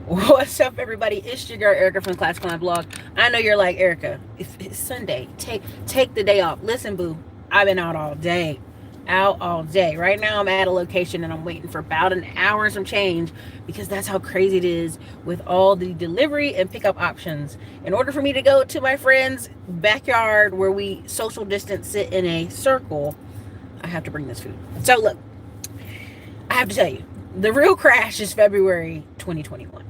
What's up, everybody? It's your girl Erica from Class Climb Blog. I know you're like, Erica, it's Sunday. Take the day off. Listen, boo, I've been out all day. Out all day. Right now, I'm at a location and I'm waiting for about an hour and some change because that's how crazy it is with all the delivery and pickup options. In order for me to go to my friend's backyard where we social distance sit in a circle, I have to bring this food. So, look, I have to tell you, the real crash is February 2021.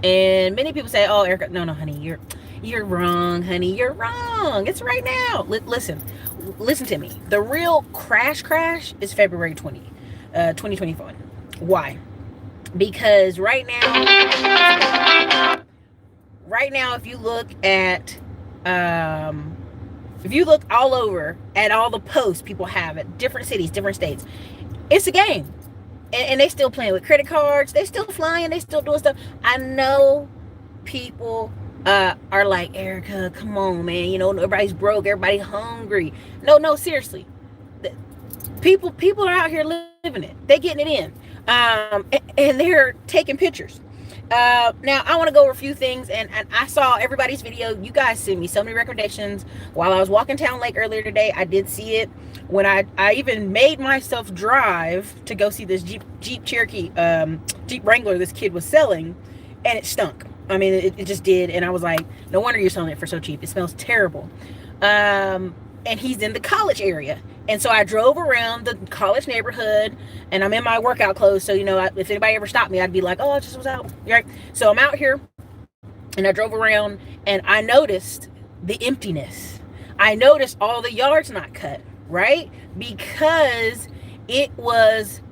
And many people say, "Oh, Erica, no, honey, you're wrong, honey. You're wrong. It's right now." Listen to me. The real crash is February 2021. Why? Because right now, if you look all over at all the posts people have at different cities, different states, it's a game. And they still playing with credit cards. They still flying. They still doing stuff. I know people are like, Erica, come on, man. You know, everybody's broke. Everybody's hungry. No, seriously. People are out here living it. They getting it in. And they're taking pictures. Now, I want to go over a few things, and I saw everybody's video. You guys sent me so many recommendations. While I was walking Town Lake earlier today, I did see it. When I even made myself drive to go see this Jeep Cherokee, Jeep Wrangler this kid was selling, and it stunk. I mean, it just did, and I was like, no wonder you're selling it for so cheap. It smells terrible. And he's in the college area. And so I drove around the college neighborhood, and I'm in my workout clothes. So, you know, if anybody ever stopped me, I'd be like, oh, I just was out. Right? So I'm out here, and I drove around, and I noticed the emptiness. I noticed all the yards not cut, right? Because it was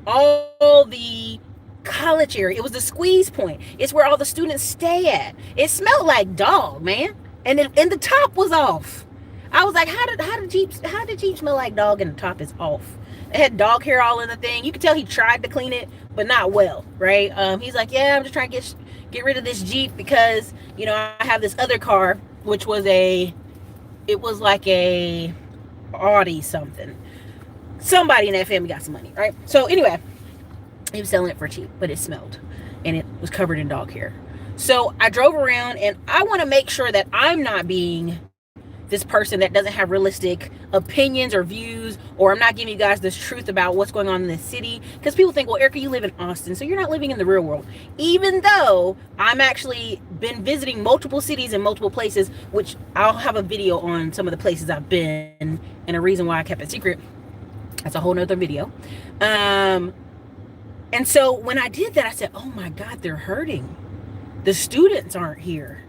all the college area. It was the squeeze point. It's where all the students stay at. It smelled like dog, man. And the top was off. I was like, how did Jeep smell like dog and the top is off? It had dog hair all in the thing. You could tell he tried to clean it, but not well, right? He's like, yeah, I'm just trying to get rid of this Jeep because, you know, I have this other car, which was it was like a Audi something. Somebody in that family got some money, right? So anyway, he was selling it for cheap, but it smelled and it was covered in dog hair. So I drove around, and I want to make sure that I'm not being this person that doesn't have realistic opinions or views, or I'm not giving you guys this truth about what's going on in this city, because people think, well, Erica, you live in Austin, so you're not living in the real world. Even though I'm actually been visiting multiple cities and multiple places, which I'll have a video on some of the places I've been and a reason why I kept it secret. That's a whole nother video. And so when I did that, I said, oh my God, they're hurting. The students aren't here.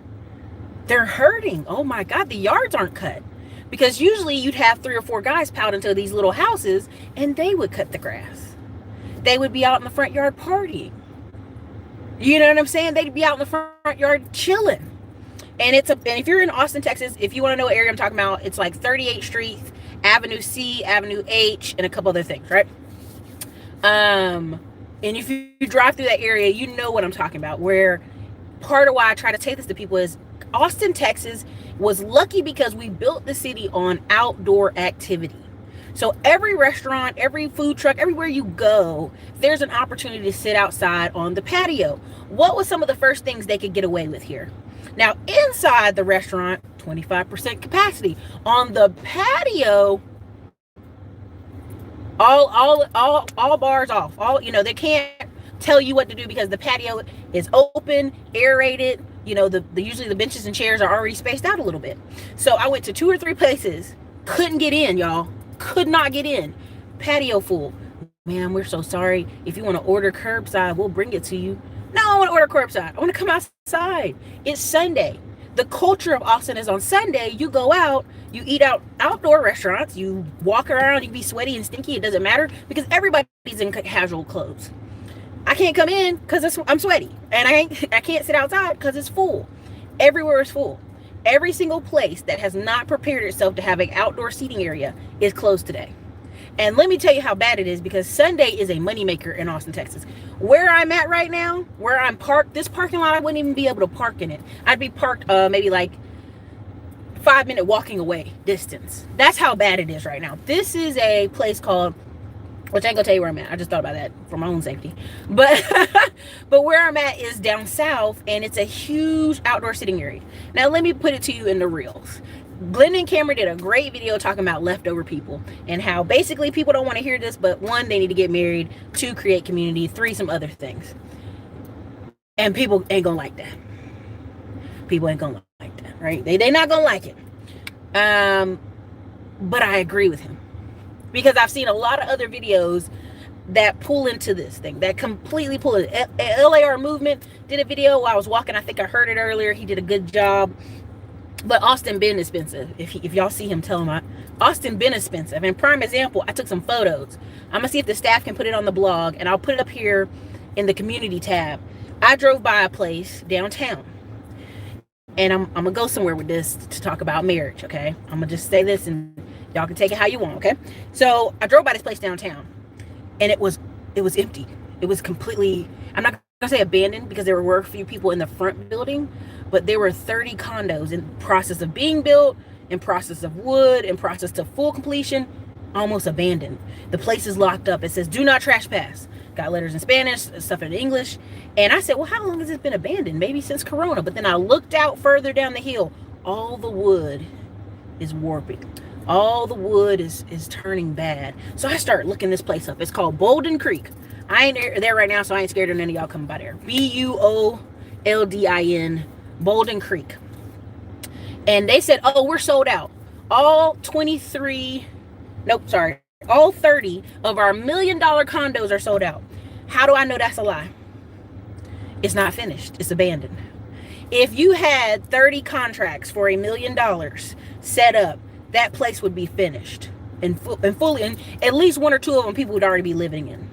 They're hurting. Oh my God, the yards aren't cut. Because usually you'd have 3 or 4 guys piled into these little houses, and they would cut the grass. They would be out in the front yard partying. You know what I'm saying? They'd be out in the front yard chilling. And if you're in Austin, Texas, if you want to know what area I'm talking about, it's like 38th Street, Avenue C, Avenue H, and a couple other things, right? And if you drive through that area, you know what I'm talking about. Where part of why I try to take this to people is Austin, Texas was lucky because we built the city on outdoor activity. So every restaurant, every food truck, everywhere you go, there's an opportunity to sit outside on the patio. What was some of the first things they could get away with here? Now, inside the restaurant, 25% capacity. On the patio, all bars off. They can't tell you what to do because the patio is open, aerated. You know, usually the benches and chairs are already spaced out a little bit. So I went to 2 or 3 places, couldn't get in, y'all. Could not get in. Patio full. Man, we're so sorry. If you want to order curbside, we'll bring it to you. No, I want to order curbside. I want to come outside. It's Sunday. The culture of Austin is on Sunday. You go out, you eat outdoor restaurants, you walk around, you can be sweaty and stinky. It doesn't matter because everybody's in casual clothes. I can't come in because I'm sweaty, and I can't sit outside because it's full. Everywhere is full. Every single place that has not prepared itself to have an outdoor seating area is closed today. And let me tell you how bad it is, because Sunday is a moneymaker in Austin, Texas. Where I'm at right now, where I'm parked, this parking lot, I wouldn't even be able to park in it. I'd be parked maybe like 5-minute walking away distance. That's how bad it is right now. This is a place called which I ain't gonna tell you where I'm at. I just thought about that for my own safety. But but where I'm at is down south, and it's a huge outdoor sitting area. Now let me put it to you in the reels. Glenn and Cameron did a great video talking about leftover people and how basically people don't want to hear this, but one, they need to get married, two, create community, three, some other things. And people ain't gonna like that. People ain't gonna like that, right? They not gonna like it. But I agree with him, because I've seen a lot of other videos that pull into this thing, that completely pull it. LAR Movement did a video while I was walking. I think I heard it earlier. He did a good job. But Austin been expensive. If y'all see him, tell him Austin been expensive. And prime example, I took some photos. I'm gonna see if the staff can put it on the blog, and I'll put it up here in the community tab. I drove by a place downtown, and I'm gonna go somewhere with this to talk about marriage. Okay, I'm gonna just say this, and y'all can take it how you want. Okay, so I drove by this place downtown, and it was empty. It was completely, I'm not gonna say abandoned, because there were a few people in the front building, but there were 30 condos in process of being built, in process of wood, in process to full completion, almost abandoned. The place is locked up. It says do not trespass. Got letters in Spanish, stuff in English. And I said, well, how long has it been abandoned? Maybe since Corona. But then I looked out further down the hill. All the wood is warping. All the wood is turning bad. So I started looking this place up. It's called Bolden Creek. I ain't there right now, so I ain't scared of none of y'all coming by there. Buoldin, Bolden Creek. And they said, oh, we're sold out. All 30 of our $1 million condos are sold out. How do I know that's a lie? It's not finished. It's abandoned. If you had 30 contracts for $1 million set up, that place would be finished and fully, and at least one or two of them people would already be living in.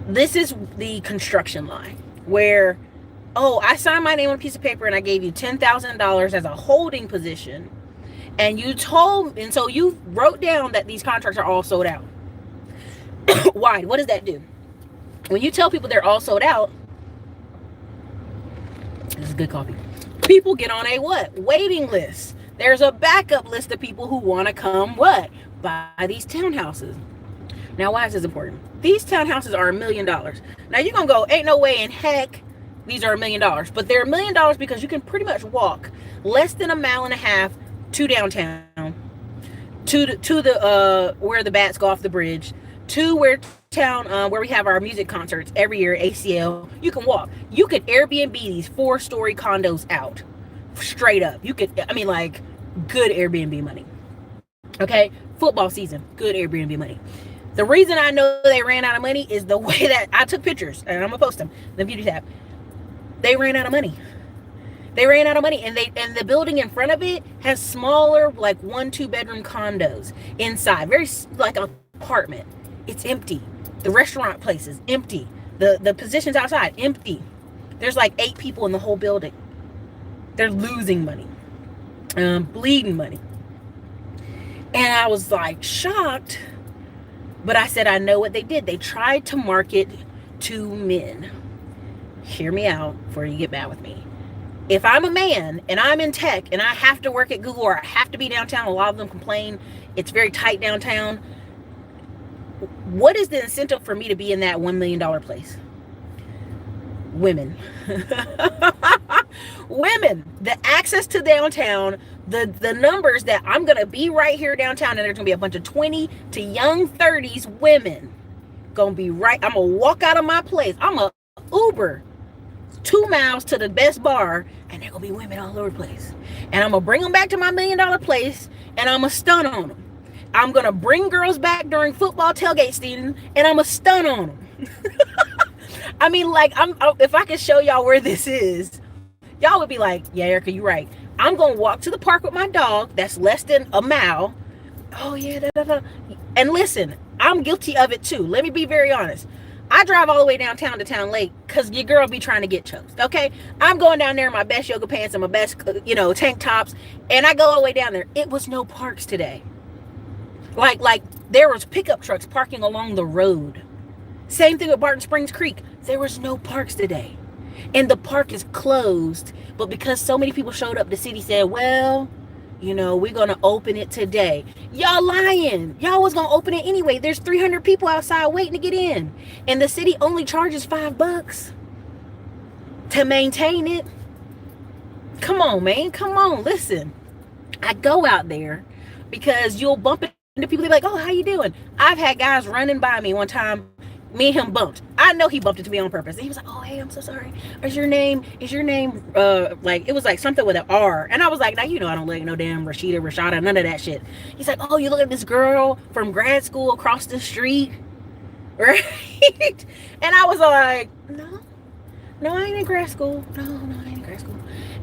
This is the construction line where, oh, I signed my name on a piece of paper and I gave you $10,000 as a holding position, and so you wrote down that these contracts are all sold out. Why? What does that do? When you tell people they're all sold out, this is good coffee, people get on a what? Waiting list. There's a backup list of people who want to come what? Buy these townhouses. Now, why is this important? These townhouses are $1 million. Now, you're going to go, ain't no way in heck these are $1 million. But they're $1 million because you can pretty much walk less than 1.5 miles to downtown, to the where the bats go off the bridge, to where we have our music concerts every year, ACL. You can walk. You could Airbnb these 4-story condos out straight up. You could, I mean, like, good Airbnb money. Okay, football season, good Airbnb money. The reason I know they ran out of money is the way that I took pictures, and I'm gonna post them, the beauty tab. They ran out of money. They ran out of money, and the building in front of it has smaller, like 1-2 bedroom condos inside, very like an apartment. It's empty. The restaurant place is empty. The positions outside empty. There's like 8 people in the whole building. They're losing money, bleeding money, and I was like shocked. But I said, I know what they did. They tried to market to men. Hear me out before you get mad with me. If I'm a man and I'm in tech and I have to work at Google, or I have to be downtown, a lot of them complain it's very tight downtown. What is the incentive for me to be in that $1 million place? Women. Women. The access to downtown, the numbers that I'm going to be right here downtown, and there's going to be a bunch of 20 to young 30s women going to be right. I'm going to walk out of my place. I'm going to Uber 2 miles to the best bar, and there going to be women all over the place. And I'm going to bring them back to my $1 million place, and I'm going to stun on them. I'm going to bring girls back during football tailgate season, and I'm going to stun on them. I mean, like, if I could show y'all where this is, y'all would be like, yeah, Erica, you're right. I'm going to walk to the park with my dog. That's less than a mile. Oh, yeah. Da, da, da. And listen, I'm guilty of it, too. Let me be very honest. I drive all the way downtown to Town Lake because your girl be trying to get choked, okay? I'm going down there in my best yoga pants and my best, tank tops, and I go all the way down there. It was no parks today. Like there was pickup trucks parking along the road. Same thing with Barton Springs Creek. There was no parks today. And the park is closed. But because so many people showed up, the city said, well, we're gonna open it today. Y'all lying. Y'all was gonna open it anyway. There's 300 people outside waiting to get in, and the city only charges $5 to maintain it. Come on, man. Come on. Listen, I go out there because you'll bump into people. They're like, "Oh, how you doing?" I've had guys running by me one time. Me and him bumped. I know he bumped into me on purpose. And he was like, "Oh, hey, I'm so sorry. Is your name like," it was like something with an R. And I was like, "Now, I don't like no damn Rashada, none of that shit." He's like, "Oh, you look at this girl from grad school across the street." Right? And I was like, no, I ain't in grad school. No, I ain't in grad school.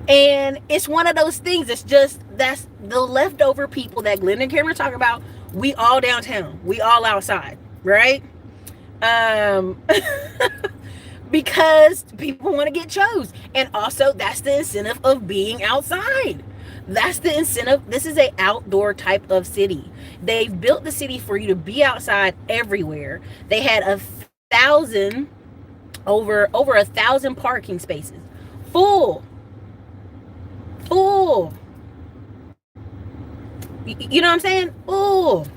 And it's one of those things. It's just, that's the leftover people that Glenn and Cameron talk about. We all downtown. We all outside. Right? Because people want to get chose, and also that's the incentive of being outside. That's the incentive. This is a outdoor type of city. They've built the city for you to be outside everywhere. They had over 1,000 parking spaces, full. You know what I'm saying? Full.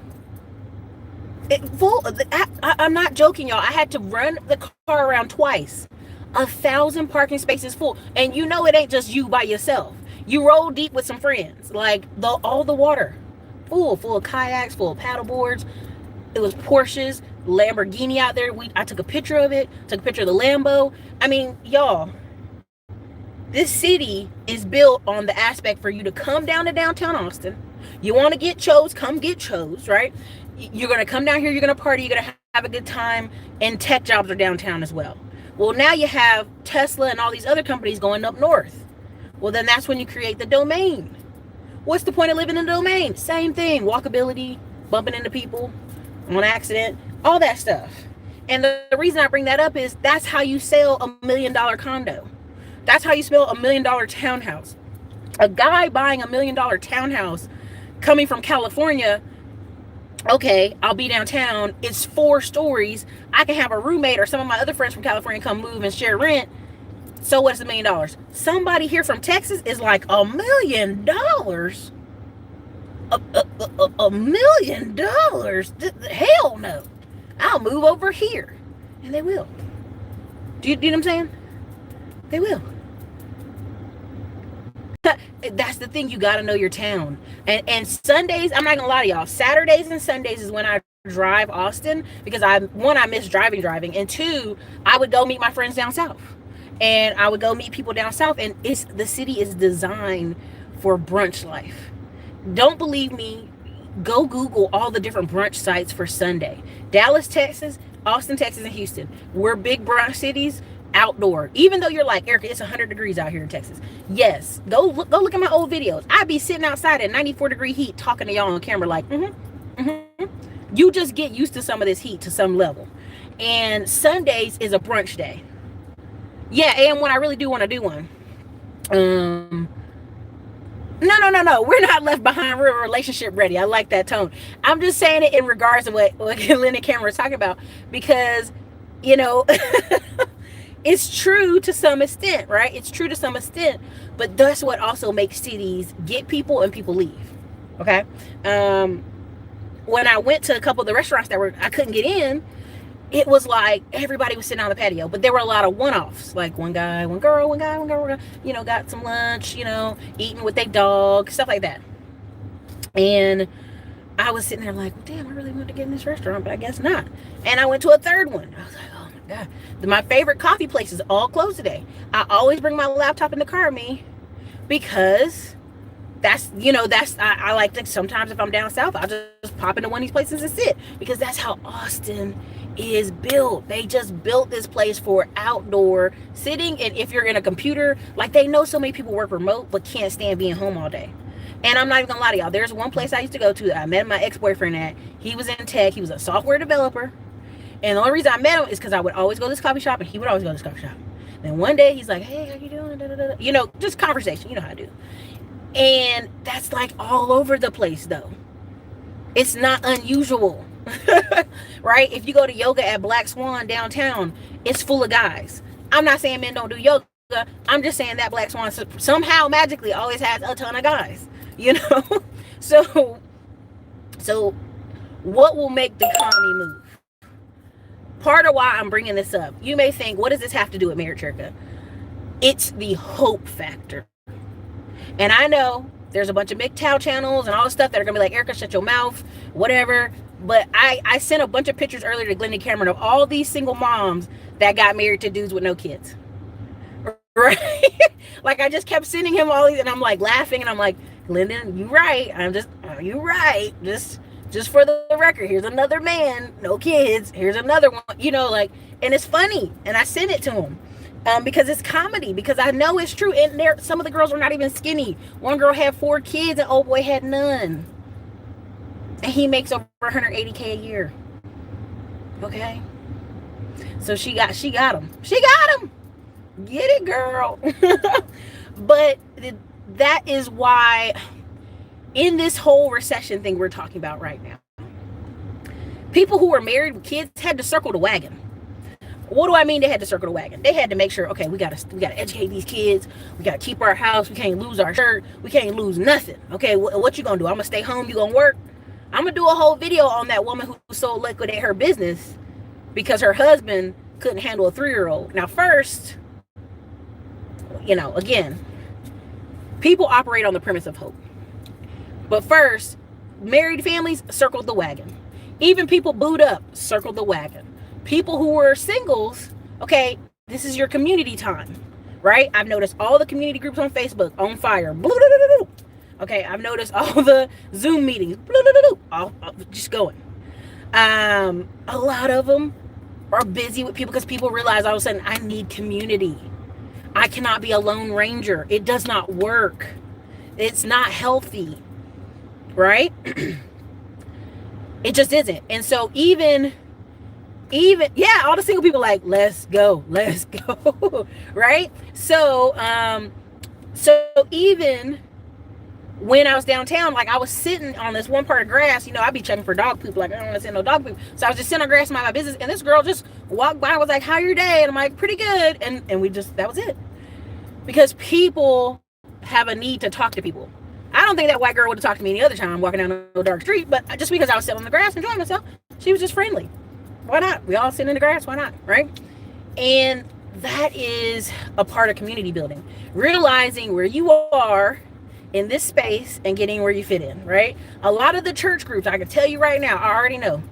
I'm not joking, y'all. I had to run the car around twice. 1,000 parking spaces full. And it ain't just you by yourself. You roll deep with some friends. Like all the water full of kayaks, full of paddle boards. It was Porsches, Lamborghini out there. I took a picture of it, took a picture of the Lambo. I mean, y'all, this city is built on the aspect for you to come down to downtown Austin. You want to get chose, come get chose, right? You're going to come down here, you're going to party, you're going to have a good time, and tech jobs are downtown as well. Well, now you have Tesla and all these other companies going up north. Well, then that's when you create the domain. What's the point of living in the domain? Same thing, walkability, bumping into people on accident, all that stuff. And the reason I bring that up is that's how you sell $1 million condo. That's how you sell $1 million townhouse. A guy buying $1 million townhouse coming from California, okay, I'll be downtown. It's 4 stories. I can have a roommate or some of my other friends from California come move and share rent. So what's $1 million? Somebody here from Texas is like, $1 million? $1 million? Hell no. I'll move over here. And they will. Do you know what I'm saying? They will. That's the thing. You got to know your town. And Sundays, I'm not gonna lie to y'all, Saturdays and Sundays is when I drive Austin, because I miss driving, and 2, I would go meet my friends down south, and I would go meet people down south. And the city is designed for brunch life. Don't believe me? Go Google all the different brunch sites for Sunday. Dallas, Texas, Austin, Texas, and Houston. We're big brunch cities. Outdoor, even though you're like, Erica, it's 100 degrees out here in Texas. Yes, go look at my old videos. I'd be sitting outside at 94-degree heat talking to y'all on camera like, You just get used to some of this heat to some level. And Sundays is a brunch day. Yeah, and when I really do want to do one. No. We're not left behind. We're a relationship ready. I like that tone. I'm just saying it in regards to what Lynn and Cameron are talking about, because, it's true to some extent, right? It's true to some extent, but that's what also makes cities get people and people leave. Okay. When I went to a couple of the restaurants I couldn't get in, it was like everybody was sitting on the patio, but there were a lot of one-offs, like one guy, one girl, got some lunch, eating with their dog, stuff like that. And I was sitting there like, damn, I really wanted to get in this restaurant, but I guess not. And I went to a third one. I was like, oh my God. My favorite coffee places all closed today. I always bring my laptop in the car with me, because I like to, sometimes if I'm down south, I'll just pop into one of these places and sit, because that's how Austin is built. They just built this place for outdoor sitting. And if you're in a computer, like, they know so many people work remote but can't stand being home all day. And I'm not even gonna lie to y'all, there's one place I used to go to that I met my ex-boyfriend at. He was in tech. He was a software developer. And the only reason I met him is because I would always go to this coffee shop, and he would always go to this coffee shop. Then one day he's like, hey, how you doing? Da, da, da. Just conversation. You know how I do. And that's like all over the place, though. It's not unusual. Right? If you go to yoga at Black Swan downtown, it's full of guys. I'm not saying men don't do yoga. I'm just saying that Black Swan somehow magically always has a ton of guys. you know? So, so what will make the economy move? Part of why I'm bringing this up, you may think, what does this have to do with Marriage Erica? It's the hope factor. And I know there's a bunch of MGTOW channels and all this stuff that are going to be like, Erica, shut your mouth, whatever. But I sent a bunch of pictures earlier to Glenda Cameron of all these single moms that got married to dudes with no kids. Right? Like, I just kept sending him all these, and I'm like laughing, and I'm like, Glenda, you right. You right. Just for the record, here's another man, no kids. Here's another one, like, and it's funny. And I sent it to him. Because it's comedy, because I know it's true. And some of the girls were not even skinny. One girl had 4 kids and old boy had none. And he makes over $180K a year. Okay. So she got him. She got him. Get it, girl. But that is why in this whole recession thing we're talking about right now, people who were married with kids had to circle the wagon. What do I mean they had to circle the wagon? They had to make sure, okay, we gotta educate these kids. We gotta keep our house. We can't lose our shirt. We can't lose nothing. Okay, what you gonna do? I'm gonna stay home. You gonna work? I'm gonna do a whole video on that woman who sold liquidate her business because her husband couldn't handle a 3-year-old. Now, first, again, people operate on the premise of hope. But first, married families circled the wagon. Even people booed up circled the wagon. People who were singles, okay, this is your community time, right? I've noticed all the community groups on Facebook on fire. Okay, I've noticed all the Zoom meetings, all just going. A lot of them are busy with people because people realize all of a sudden, I need community. I cannot be a lone ranger. It does not work. It's not healthy, right? It just isn't. And so even all the single people like, let's go, right? So even when I was downtown, like, I was sitting on this one part of grass, I'd be checking for dog poop, like, I don't want to see no dog poop. So I was just sitting on grass, mind my business, and this girl just walked by, was like, how your day? And I'm like, pretty good. And that was it. Because people have a need to talk to people. I don't think that white girl would have talked to me any other time walking down a dark street, but just because I was sitting on the grass enjoying myself, she was just friendly. Why not? We all sit in the grass. Why not? Right? And that is a part of community building. Realizing where you are in this space and getting where you fit in, right? A lot of the church groups, I can tell you right now, I already know,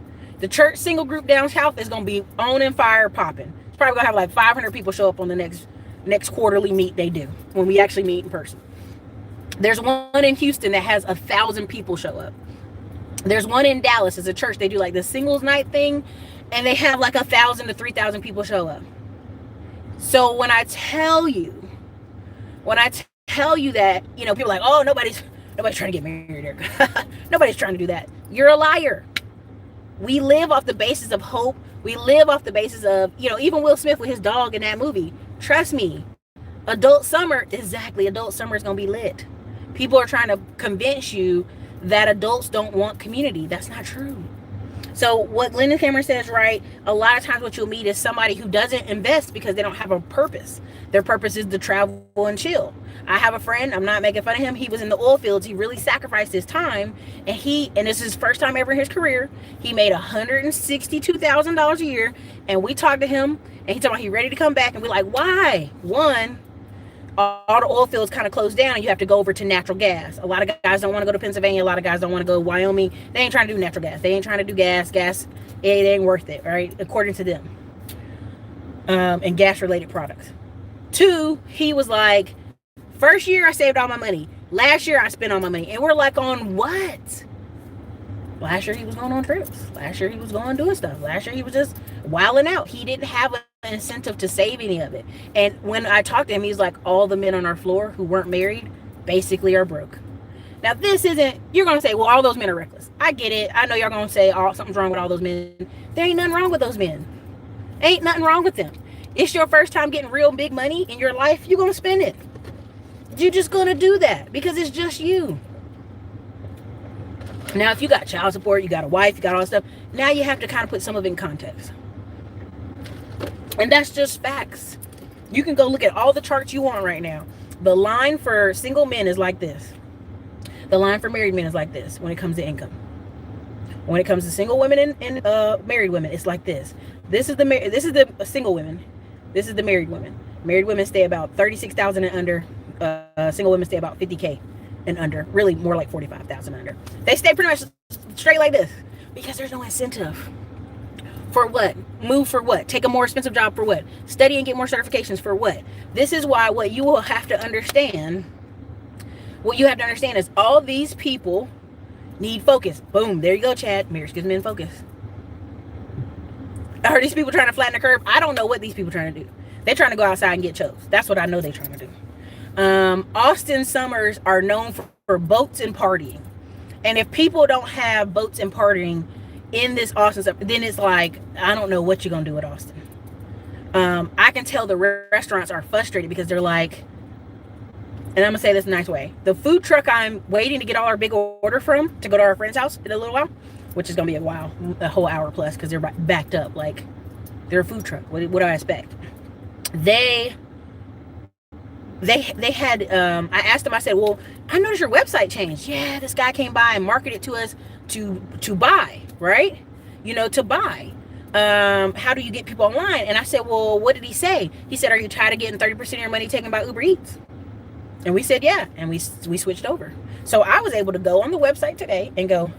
the church single group down south is going to be on and fire popping. It's probably going to have like 500 people show up on the next quarterly meet they do when we actually meet in person. There's one in Houston that has 1,000 people show up. There's one in Dallas. It's a church. They do like the singles night thing, and they have like 1,000 to 3,000 people show up. So when I tell you that, people are like, oh, nobody's trying to get married there. Nobody's trying to do that. You're a liar. We live off the basis of hope. We live off the basis of, even Will Smith with his dog in that movie. Trust me, adult summer is going to be lit. People are trying to convince you that adults don't want community. That's not true. So what Glenda Cameron says, right, a lot of times what you'll meet is somebody who doesn't invest because they don't have a purpose. Their purpose is to travel and chill. I have a friend, I'm not making fun of him, he was in the oil fields, he really sacrificed his time, and this is his first time ever in his career, he made $162,000 a year, and we talked to him, and he told me he's ready to come back, and we're like, why? One, all the oil fields kind of closed down and you have to go over to natural gas. A lot of guys don't want to go to Pennsylvania. A lot of guys don't want to go to Wyoming. They ain't trying to do natural gas. They ain't trying to do gas. It ain't worth it, right? According to them. And gas related products. 2, he was like, first year I saved all my money. Last year I spent all my money. And we're like, on what? Last year he was going on trips. Last year he was going doing stuff. Last year he was just wilding out. He didn't have an incentive to save any of it. And when I talked to him, he's like, all the men on our floor who weren't married basically are broke. Now this isn't, you're going to say, well, all those men are reckless. I get it. I know y'all going to say, oh, something's wrong with all those men. There ain't nothing wrong with those men. Ain't nothing wrong with them. It's your first time getting real big money in your life. You're going to spend it. You're just going to do that because it's just you. Now, if you got child support, you got a wife, you got all that stuff, now you have to kind of put some of it in context. And that's just facts. You can go look at all the charts you want right now. The line for single men is like this. The line for married men is like this when it comes to income. When it comes to single women and married women, it's like this. This is the single women. This is the married women. Married women stay about 36,000 and under. Single women stay about 50K and under. Really more like 45,000 under. They stay pretty much straight like this because there's no incentive. For what? Move for what? Take a more expensive job for what? Study and get more certifications for what? This is why what you will have to understand. What you have to understand is all these people need focus. Boom. There you go, Chad. Marriage gives men focus. Are these people trying to flatten the curve? I don't know what these people are trying to do. They're trying to go outside and get chose. That's what I know they're trying to do. Austin summers are known for boats and partying. And if people don't have boats and partying in this Austin summer, then it's like, I don't know what you're going to do with Austin. I can tell the restaurants are frustrated because they're like, and I'm going to say this in a nice way. The food truck I'm waiting to get all our big order from to go to our friend's house in a little while, which is going to be a whole hour plus because they're backed up. Like, they're a food truck. What do I expect? They had, I asked them, I said, well, I noticed your website changed. Yeah, this guy came by and marketed to us to buy, right? You know, to buy. How do you get people online? And I said, well, what did he say? He said, are you tired of getting 30% of your money taken by Uber Eats? And we said, yeah. And we switched over. So I was able to go on the website today and go,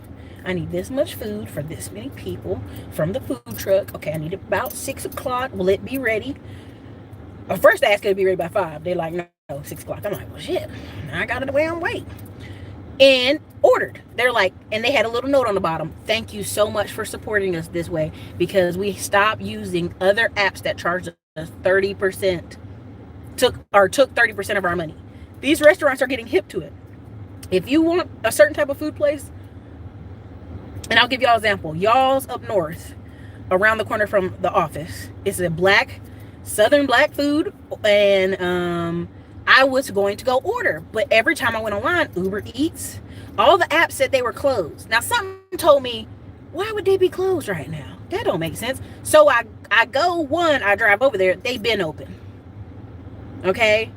I need this much food for this many people from the food truck. Okay, I need it about 6 o'clock. Will it be ready? First I asked, could it be ready by 5? They're like, no, 6 o'clock. I'm like, well, shit. I got it away on wait. And ordered. They're like, and they had a little note on the bottom. Thank you so much for supporting us this way because we stopped using other apps that charged us 30%. Took 30% of our money. These restaurants are getting hip to it. If you want a certain type of food place, and I'll give y'all an example. Y'all's up north, around the corner from the office. It's a Southern black food, and I was going to go order, but every time I went online, Uber Eats, all the apps said they were closed. Now, something told me, why would they be closed right now? That don't make sense. So I drive over there. They've been open. Okay.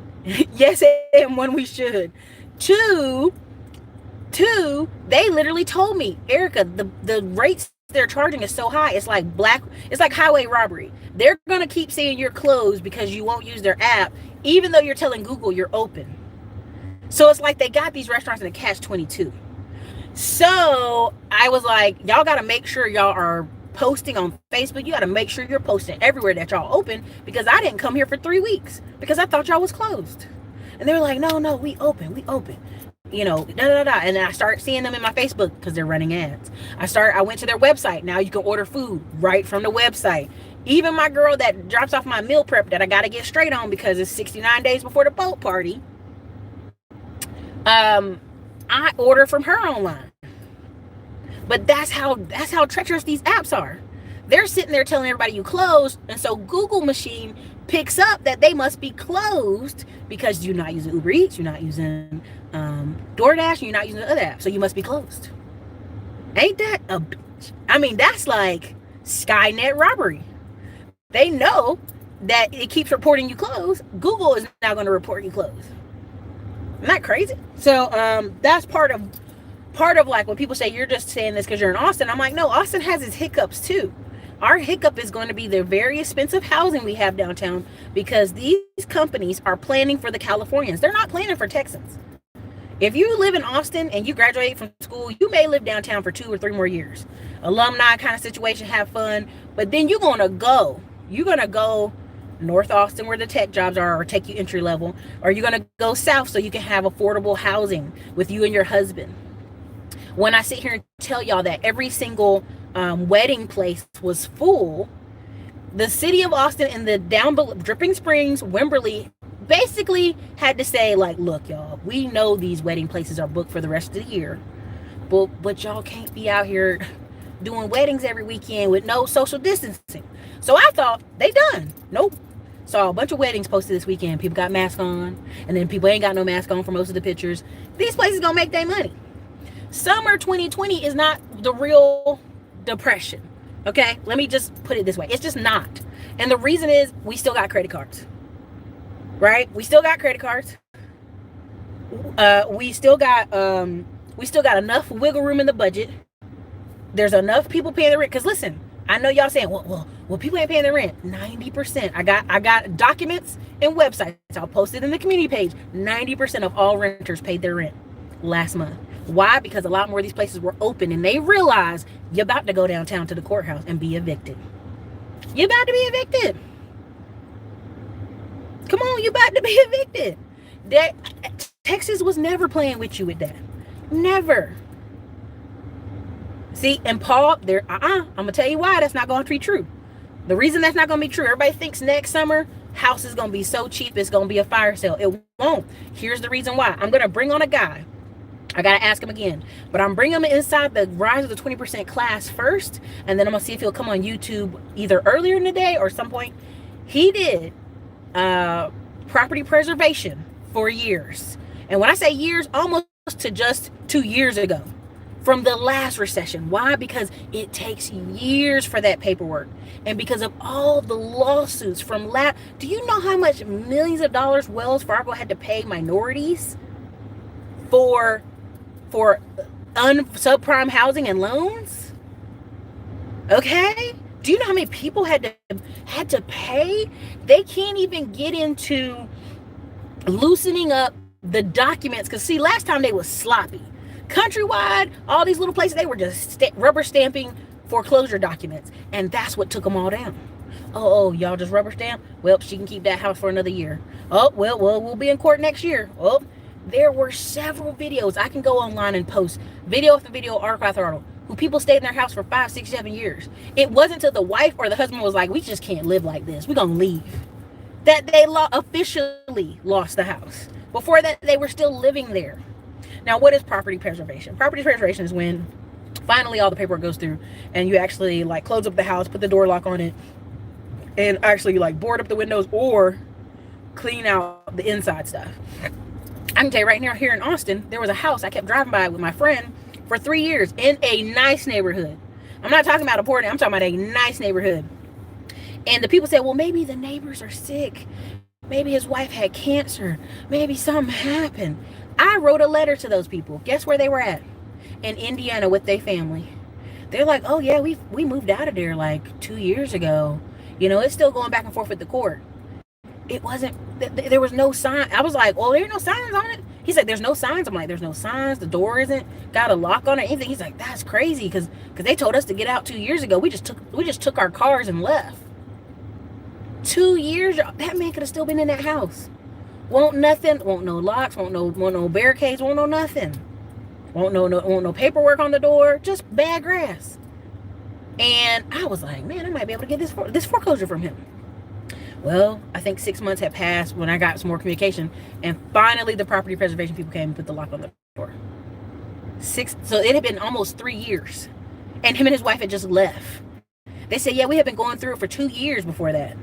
Yes, and one we should. Two, they literally told me, Erica, the rates they're charging is so high. It's like highway robbery. They're going to keep saying you're closed because you won't use their app, even though you're telling Google you're open. So it's like they got these restaurants in a catch-22. So I was like, y'all got to make sure y'all are posting on Facebook. You got to make sure you're posting everywhere that y'all open, because I didn't come here for 3 weeks because I thought y'all was closed. And they were like, no, we open. You know, And then I start seeing them in my Facebook because they're running ads. I went to their website. Now you can order food right from the website. Even my girl that drops off my meal prep that I got to get straight on because it's 69 days before the boat party. I order from her online. But that's how treacherous these apps are. They're sitting there telling everybody you closed, and so Google machine picks up that they must be closed because you're not using Uber Eats, you're not using DoorDash, you're not using the other app, so you must be closed. Ain't that a bitch? I mean, that's like Skynet robbery. They know that it keeps reporting you closed. Google is now going to report you closed. Isn't that crazy? So that's part of like when people say you're just saying this because you're in Austin. I'm like, no, Austin has its hiccups too. Our hiccup is going to be the very expensive housing we have downtown because these companies are planning for the Californians. They're not planning for Texans. If you live in Austin and you graduate from school, you may live downtown for 2 or 3 more years. Alumni kind of situation, have fun, but then you're going to go North Austin where the tech jobs are, or take you entry level, or you're going to go south so you can have affordable housing with you and your husband. When I sit here and tell y'all that every single wedding place was full, the city of Austin and the down below, Dripping Springs, Wimberley, basically had to say, like, look, y'all, we know these wedding places are booked for the rest of the year, but y'all can't be out here doing weddings every weekend with no social distancing. So I thought they done. Nope. Saw a bunch of weddings posted this weekend. People got masks on, and then people ain't got no mask on for most of the pictures. These places gonna make their money. Summer 2020 is not the real depression. Okay, let me just put it this way. It's just not. And the reason is we still got credit cards. Right? We still got credit cards. We still got We still got enough wiggle room in the budget. There's enough people paying the rent. Because listen, I know y'all saying, well, people ain't paying their rent. 90%. I got documents and websites. I'll post it in the community page. 90% of all renters paid their rent last month. Why? Because a lot more of these places were open and they realize you're about to go downtown to the courthouse and be evicted. You're about to be evicted. Come on, you're about to be evicted. Texas was never playing with you with that. Never. See, and Paul, I'm going to tell you why that's not going to be true. The reason that's not going to be true, everybody thinks next summer, house is going to be so cheap, it's going to be a fire sale. It won't. Here's the reason why. I'm going to bring on a guy. I got to ask him again. But I'm bringing him inside the Rise of the 20% class first. And then I'm going to see if he'll come on YouTube either earlier in the day or some point. He did property preservation for years. And when I say years, almost to just 2 years ago. From the last recession. Why? Because it takes years for that paperwork. And because of all the lawsuits from do you know how much millions of dollars Wells Fargo had to pay minorities for subprime housing and loans? Okay? Do you know how many people had to pay? They can't even get into loosening up the documents. Because see, last time they was sloppy. Countrywide, all these little places, they were just rubber stamping foreclosure documents. And that's what took them all down. Oh, y'all just rubber stamp? Well, she can keep that house for another year. Oh, well, we'll be in court next year. Oh, there were several videos. I can go online and post video after video, article after article, who people stayed in their house for 5, 6, 7 years. It wasn't until the wife or the husband was like, we just can't live like this. We're going to leave. That they officially lost the house. Before that, they were still living there. Now, what is property preservation? Property preservation is when finally all the paperwork goes through and you actually like close up the house, put the door lock on it, and actually like board up the windows or clean out the inside stuff. I can tell you right now, here in Austin, there was a house I kept driving by with my friend for 3 years in a nice neighborhood. I'm not talking about a poor neighborhood. I'm talking about a nice neighborhood. And the people said, well, maybe the neighbors are sick. Maybe his wife had cancer. Maybe something happened. I wrote a letter to those people. Guess where they were at? In Indiana with their family. They're like, oh yeah, we moved out of there like 2 years ago. You know, it's still going back and forth with the court. It wasn't, there was no sign. I was like, well, there are no signs on it. He's like, there's no signs. I'm like, there's no signs. The door isn't got a lock on it, anything. He's like, that's crazy because they told us to get out 2 years ago. We just took our cars and left. 2 years, that man could have still been in that house. Won't nothing, won't no locks, won't no barricades, won't no nothing. Won't no paperwork on the door, just bad grass. And I was like, man, I might be able to get this foreclosure from him. Well, I think 6 months had passed when I got some more communication, and finally the property preservation people came and put the lock on the door. So it had been almost 3 years, and him and his wife had just left. They said, yeah, we had been going through it for 2 years before that.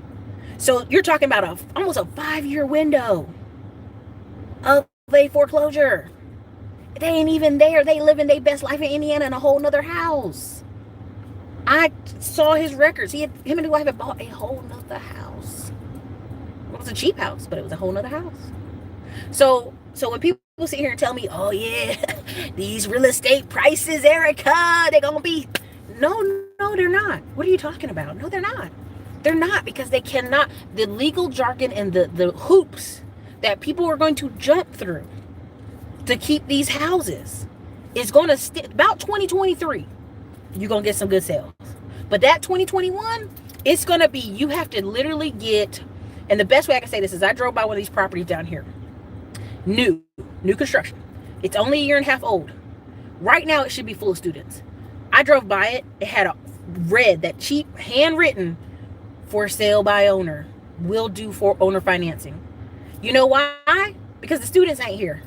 So you're talking about almost a 5-year window of a foreclosure. They ain't even there. They living their best life in Indiana in a whole nother house. I saw his records. Him and his wife had bought a whole nother house. It was a cheap house, but it was a whole nother house. So when people sit here and tell me, oh yeah, these real estate prices, Erica, they're gonna be, no, they're not. What are you talking about? No, they're not. They're not, because they cannot, the legal jargon and the hoops that people are going to jump through to keep these houses is going to about 2023. You're going to get some good sales. But that 2021, it's going to be, you have to literally get, and the best way I can say this is I drove by one of these properties down here. New construction. It's only a year and a half old. Right now, it should be full of students. I drove by it. It had a red, that cheap, handwritten, for sale by owner, will do for owner financing. You know why? Because the students ain't here.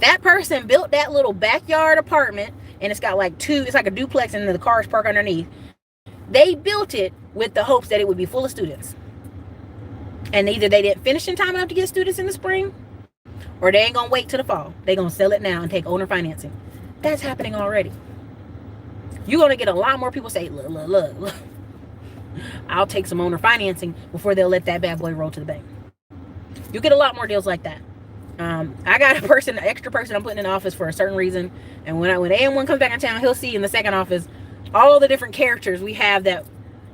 That person built that little backyard apartment, and it's got like it's like a duplex, and the cars park underneath. They built it with the hopes that it would be full of students. And either they didn't finish in time enough to get students in the spring, or they ain't gonna wait till the fall. They gonna sell it now and take owner financing. That's happening already. You're gonna get a lot more people say, look. I'll take some owner financing before they'll let that bad boy roll to the bank. You get a lot more deals like that. I got an extra person I'm putting in the office for a certain reason. And when AM1 comes back in town, he'll see in the second office all the different characters we have that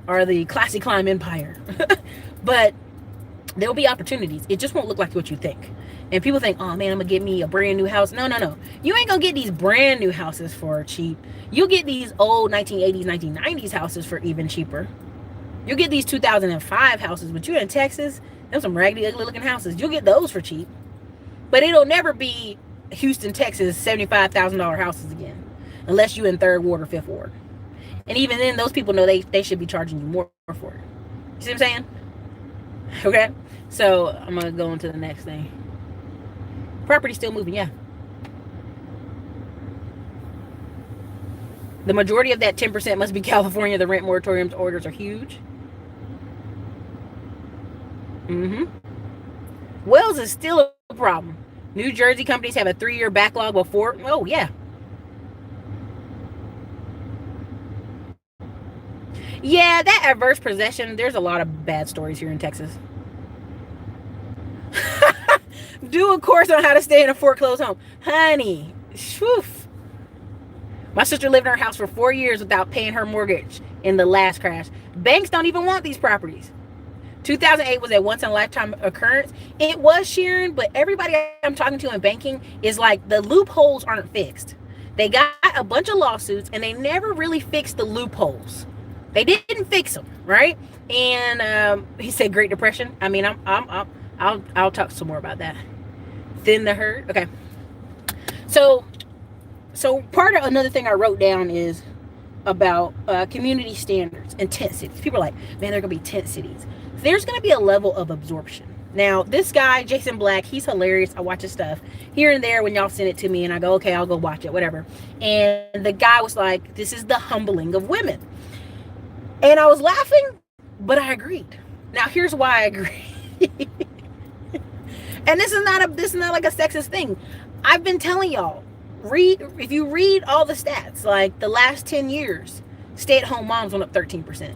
are the Classy Climb Empire. But there'll be opportunities. It just won't look like what you think. And people think, oh man, I'm gonna get me a brand new house. No. You ain't gonna get these brand new houses for cheap. You'll get these old 1980s, 1990s houses for even cheaper. You'll get these 2005 houses, but you're in Texas, there's some raggedy, ugly looking houses. You'll get those for cheap. But it'll never be Houston, Texas, $75,000 houses again. Unless you're in 3rd Ward or 5th Ward. And even then, those people know they should be charging you more for it. You see what I'm saying? Okay? So, I'm going to go on to the next thing. Property's still moving, yeah. The majority of that 10% must be California. The rent moratoriums orders are huge. Wells is still a problem. New Jersey companies have a 3-year backlog before. Oh, yeah. Yeah, that adverse possession, there's a lot of bad stories here in Texas. Do a course on how to stay in a foreclosed home. Honey, whew. My sister lived in her house for 4 years without paying her mortgage in the last crash. Banks don't even want these properties. 2008 was a once-in-a-lifetime occurrence. It was, Sharon, but everybody I'm talking to in banking is like, the loopholes aren't fixed. They got a bunch of lawsuits, and they never really fixed the loopholes. They didn't fix them, right? And he said Great Depression. I mean, I'll talk some more about that. Thin the herd. Okay. So part of another thing I wrote down is about community standards and tent cities. People are like, man, they're gonna be tent cities. There's gonna be a level of absorption. Now, this guy, Jason Black, he's hilarious. I watch his stuff here and there when y'all send it to me, and I go, okay, I'll go watch it, whatever. And the guy was like, this is the humbling of women. And I was laughing, but I agreed. Now, here's why I agree. And this is not like a sexist thing. I've been telling y'all, if you read all the stats, like the last 10 years, stay-at-home moms went up 13%.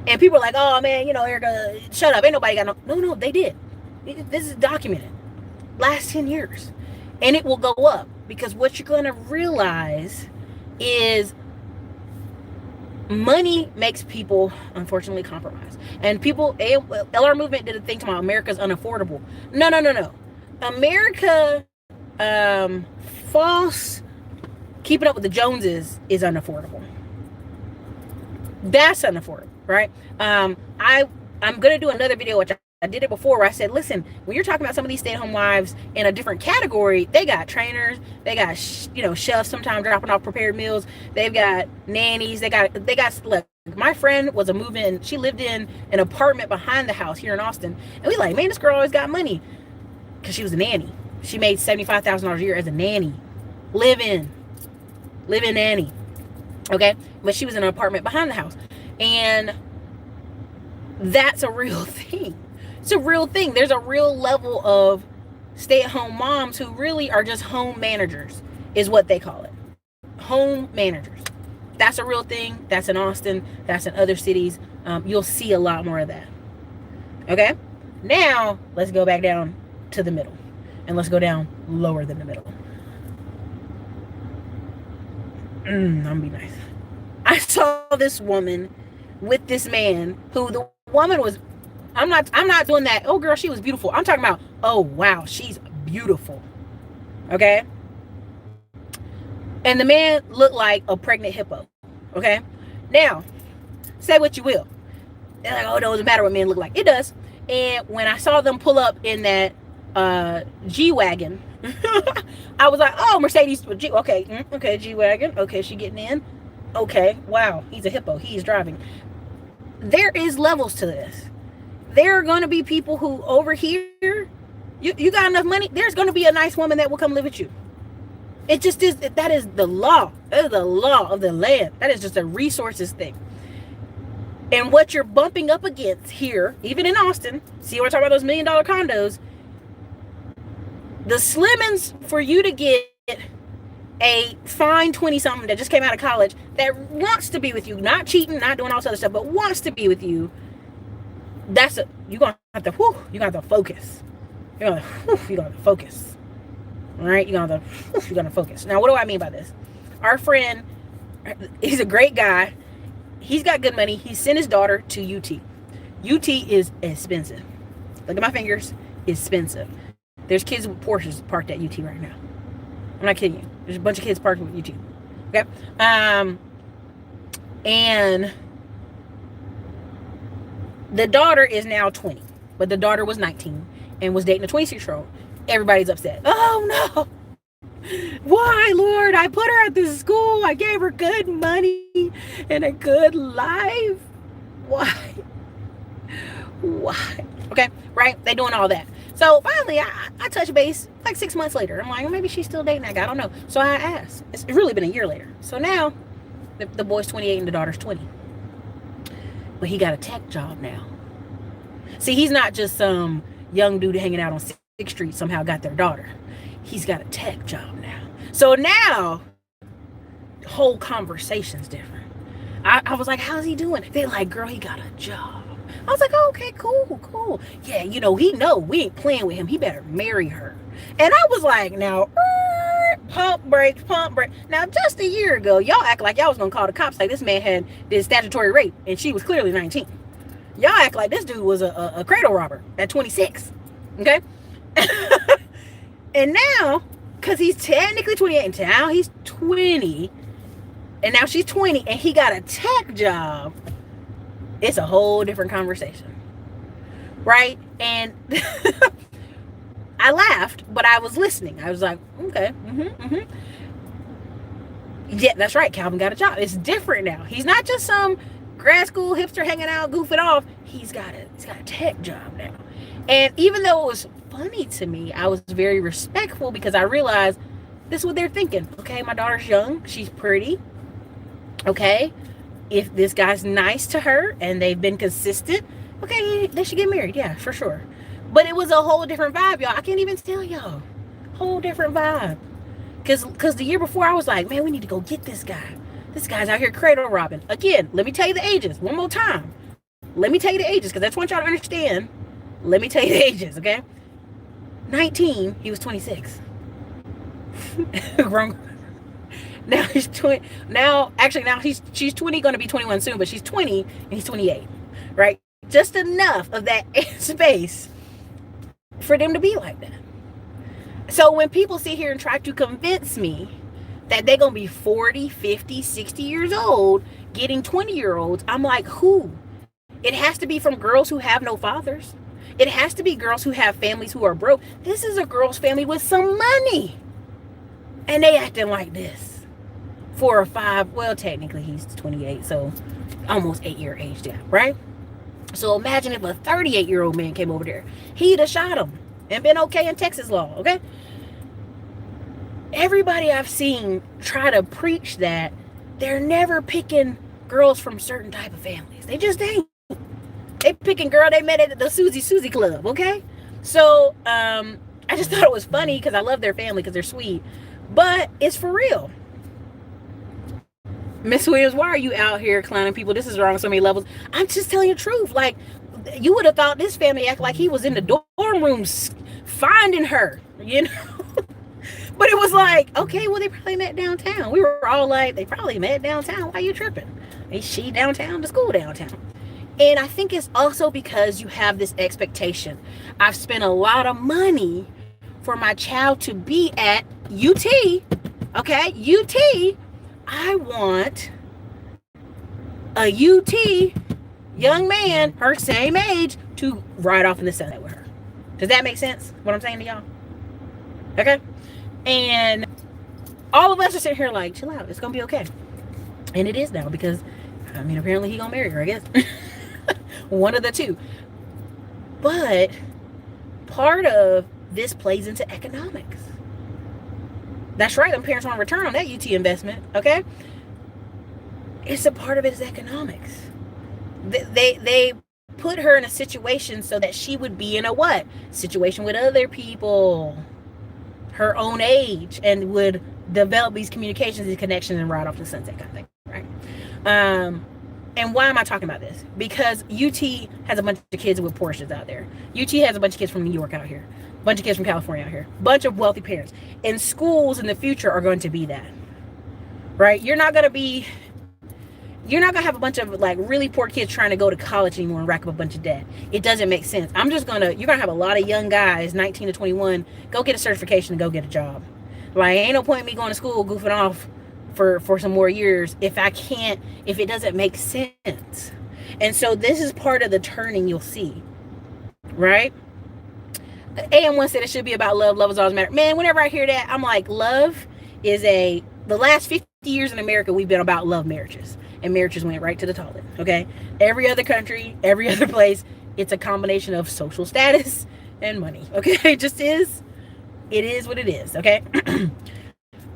And people are like, oh man, Erica, shut up. Ain't nobody got no, they did. This is documented. Last 10 years. And it will go up, because what you're going to realize is money makes people, unfortunately, compromise. And people, LR Movement did a thing to America's unaffordable. No. America, false, keeping up with the Joneses is unaffordable. That's unaffordable, right? I'm going to do another video, which I did it before, where I said, listen, when you're talking about some of these stay-at-home wives in a different category, they got trainers, they got chefs sometimes dropping off prepared meals, they've got nannies, they got look, my friend was a move-in, she lived in an apartment behind the house here in Austin, and we like, man, this girl always got money, because she was a nanny. She made $75,000 a year as a nanny, live-in nanny, okay? But she was in an apartment behind the house, and that's a real thing. It's a real thing. There's a real level of stay-at-home moms who really are just home managers, is what they call it. Home managers. That's a real thing. That's in Austin. That's in other cities. You'll see a lot more of that. Okay? Now, let's go back down to the middle. And let's go down lower than the middle. I'm gonna be nice. I saw this woman with this man who the woman was, I'm not doing that, oh girl, she was beautiful. I'm talking about, oh wow, she's beautiful. Okay? And the man looked like a pregnant hippo. Okay? Now, say what you will. They're like, oh, it doesn't matter what men look like. It does. And when I saw them pull up in that G-Wagon, I was like, oh, Mercedes, okay, G-Wagon. Okay, she getting in. Okay, wow, he's a hippo. He's driving. There is levels to this. There are going to be people who over here, you got enough money, there's going to be a nice woman that will come live with you. It just is, that is the law. That is the law of the land. That is just a resources thing. And what you're bumping up against here, even in Austin, see, we're talking about those $1 million condos, the slimmings for you to get a fine 20-something that just came out of college that wants to be with you, not cheating, not doing all this other stuff, but wants to be with you, you're gonna have to focus. You're gonna, you're gonna focus. All right, you're gonna focus. Now, what do I mean by this? Our friend, he's a great guy. He's got good money. He sent his daughter to UT. UT is expensive. Look at my fingers. Expensive. There's kids with Porsches parked at UT right now. I'm not kidding you. There's a bunch of kids parked with UT. Okay. And the daughter is now 20, but the daughter was 19 and was dating a 26-year-old. Everybody's upset. Oh no. Why, Lord? I put her at this school. I gave her good money and a good life. Why? Why? Okay, right? They doing all that. So finally, I touch base like 6 months later. I'm like, well, maybe she's still dating that guy. I don't know. So I asked. It's really been a year later. So now the boy's 28 and the daughter's 20. But he got a tech job now. See, he's not just some young dude hanging out on 6th Street somehow got their daughter. He's got a tech job now. So now the whole conversation's different. I was like, how's he doing? They're like, girl, he got a job. I was like, oh, okay, cool. Yeah, he know we ain't playing with him. He better marry her. And I was like, now, pump brakes. Now, just a year ago, y'all act like y'all was going to call the cops like this man did statutory rape, and she was clearly 19. Y'all act like this dude was a cradle robber at 26. Okay? And now, because he's technically 28, and now he's 20, and now she's 20, and he got a tech job, it's a whole different conversation. Right? And I laughed, but I was listening. I was like, okay, yeah, that's right. Calvin got a job. It's different now. He's not just some grad school hipster hanging out, goofing off. He's got a tech job now. And even though it was funny to me, I was very respectful because I realized this is what they're thinking. Okay, my daughter's young. She's pretty. Okay, if this guy's nice to her and they've been consistent, okay, they should get married. Yeah, for sure. But it was a whole different vibe, y'all. I can't even tell y'all. Whole different vibe. Because the year before, I was like, man, we need to go get this guy. This guy's out here cradle robbing. Again, let me tell you the ages. One more time. Let me tell you the ages, because I just want y'all to understand. Let me tell you the ages, okay? 19, he was 26. Wrong. Now he's 20. Now she's 20, going to be 21 soon, but she's 20 and he's 28, right? Just enough of that space for them to be like that. So when people sit here and try to convince me that they're going to be 40, 50, 60 years old getting 20-year-olds, I'm like, who? It has to be from girls who have no fathers. It has to be girls who have families who are broke. This is a girl's family with some money. And they acting like this. 4 or 5, well, technically he's 28, so almost 8-year age gap, right? So imagine if a 38-year-old man came over there. He'd have shot him and been okay in Texas law, okay? Everybody I've seen try to preach that they're never picking girls from certain type of families. They just ain't. They picking girl they met at the Susie Club, okay? So I just thought it was funny because I love their family because they're sweet. But it's for real. Miss Williams, why are you out here clowning people? This is wrong on so many levels. I'm just telling you the truth. Like, you would have thought this family act like he was in the dorm rooms finding her, you know? But it was like, okay, well, they probably met downtown. We were all like, they probably met downtown. Why are you tripping? Is she downtown? The school downtown. And I think it's also because you have this expectation. I've spent a lot of money for my child to be at UT. Okay, UT. I want a UT young man, her same age, to ride off in the sunset with her. Does that make sense? What I'm saying to y'all? Okay? And all of us are sitting here like, chill out. It's going to be okay. And it is now because, I mean, apparently he going to marry her, I guess. One of the two. But part of this plays into economics. That's right. Them parents want to return on that UT investment. Okay. It's a part of it is economics. They put her in a situation so that she would be in a what? Situation with other people her own age and would develop these communications, these connections, and ride off the sunset kind of thing. Right. And why am I talking about this? Because UT has a bunch of kids with Porsches out there. UT has a bunch of kids from New York out here. A bunch of kids from California out here. A bunch of wealthy parents. And schools in the future are going to be that. Right? You're not going to have a bunch of like really poor kids trying to go to college anymore and rack up a bunch of debt. It doesn't make sense. You're going to have a lot of young guys, 19 to 21, go get a certification and go get a job. Like, ain't no point in me going to school goofing off for some more years if it doesn't make sense. And so this is part of the turning you'll see, right? AM1 said it should be about love. Love is always matter. Man, whenever I hear that, I'm like, love is the last 50 years in America, we've been about love marriages, and marriages went right to the toilet. Okay. Every other country, every other place, it's a combination of social status and money. Okay. It just is. It is what it is. Okay.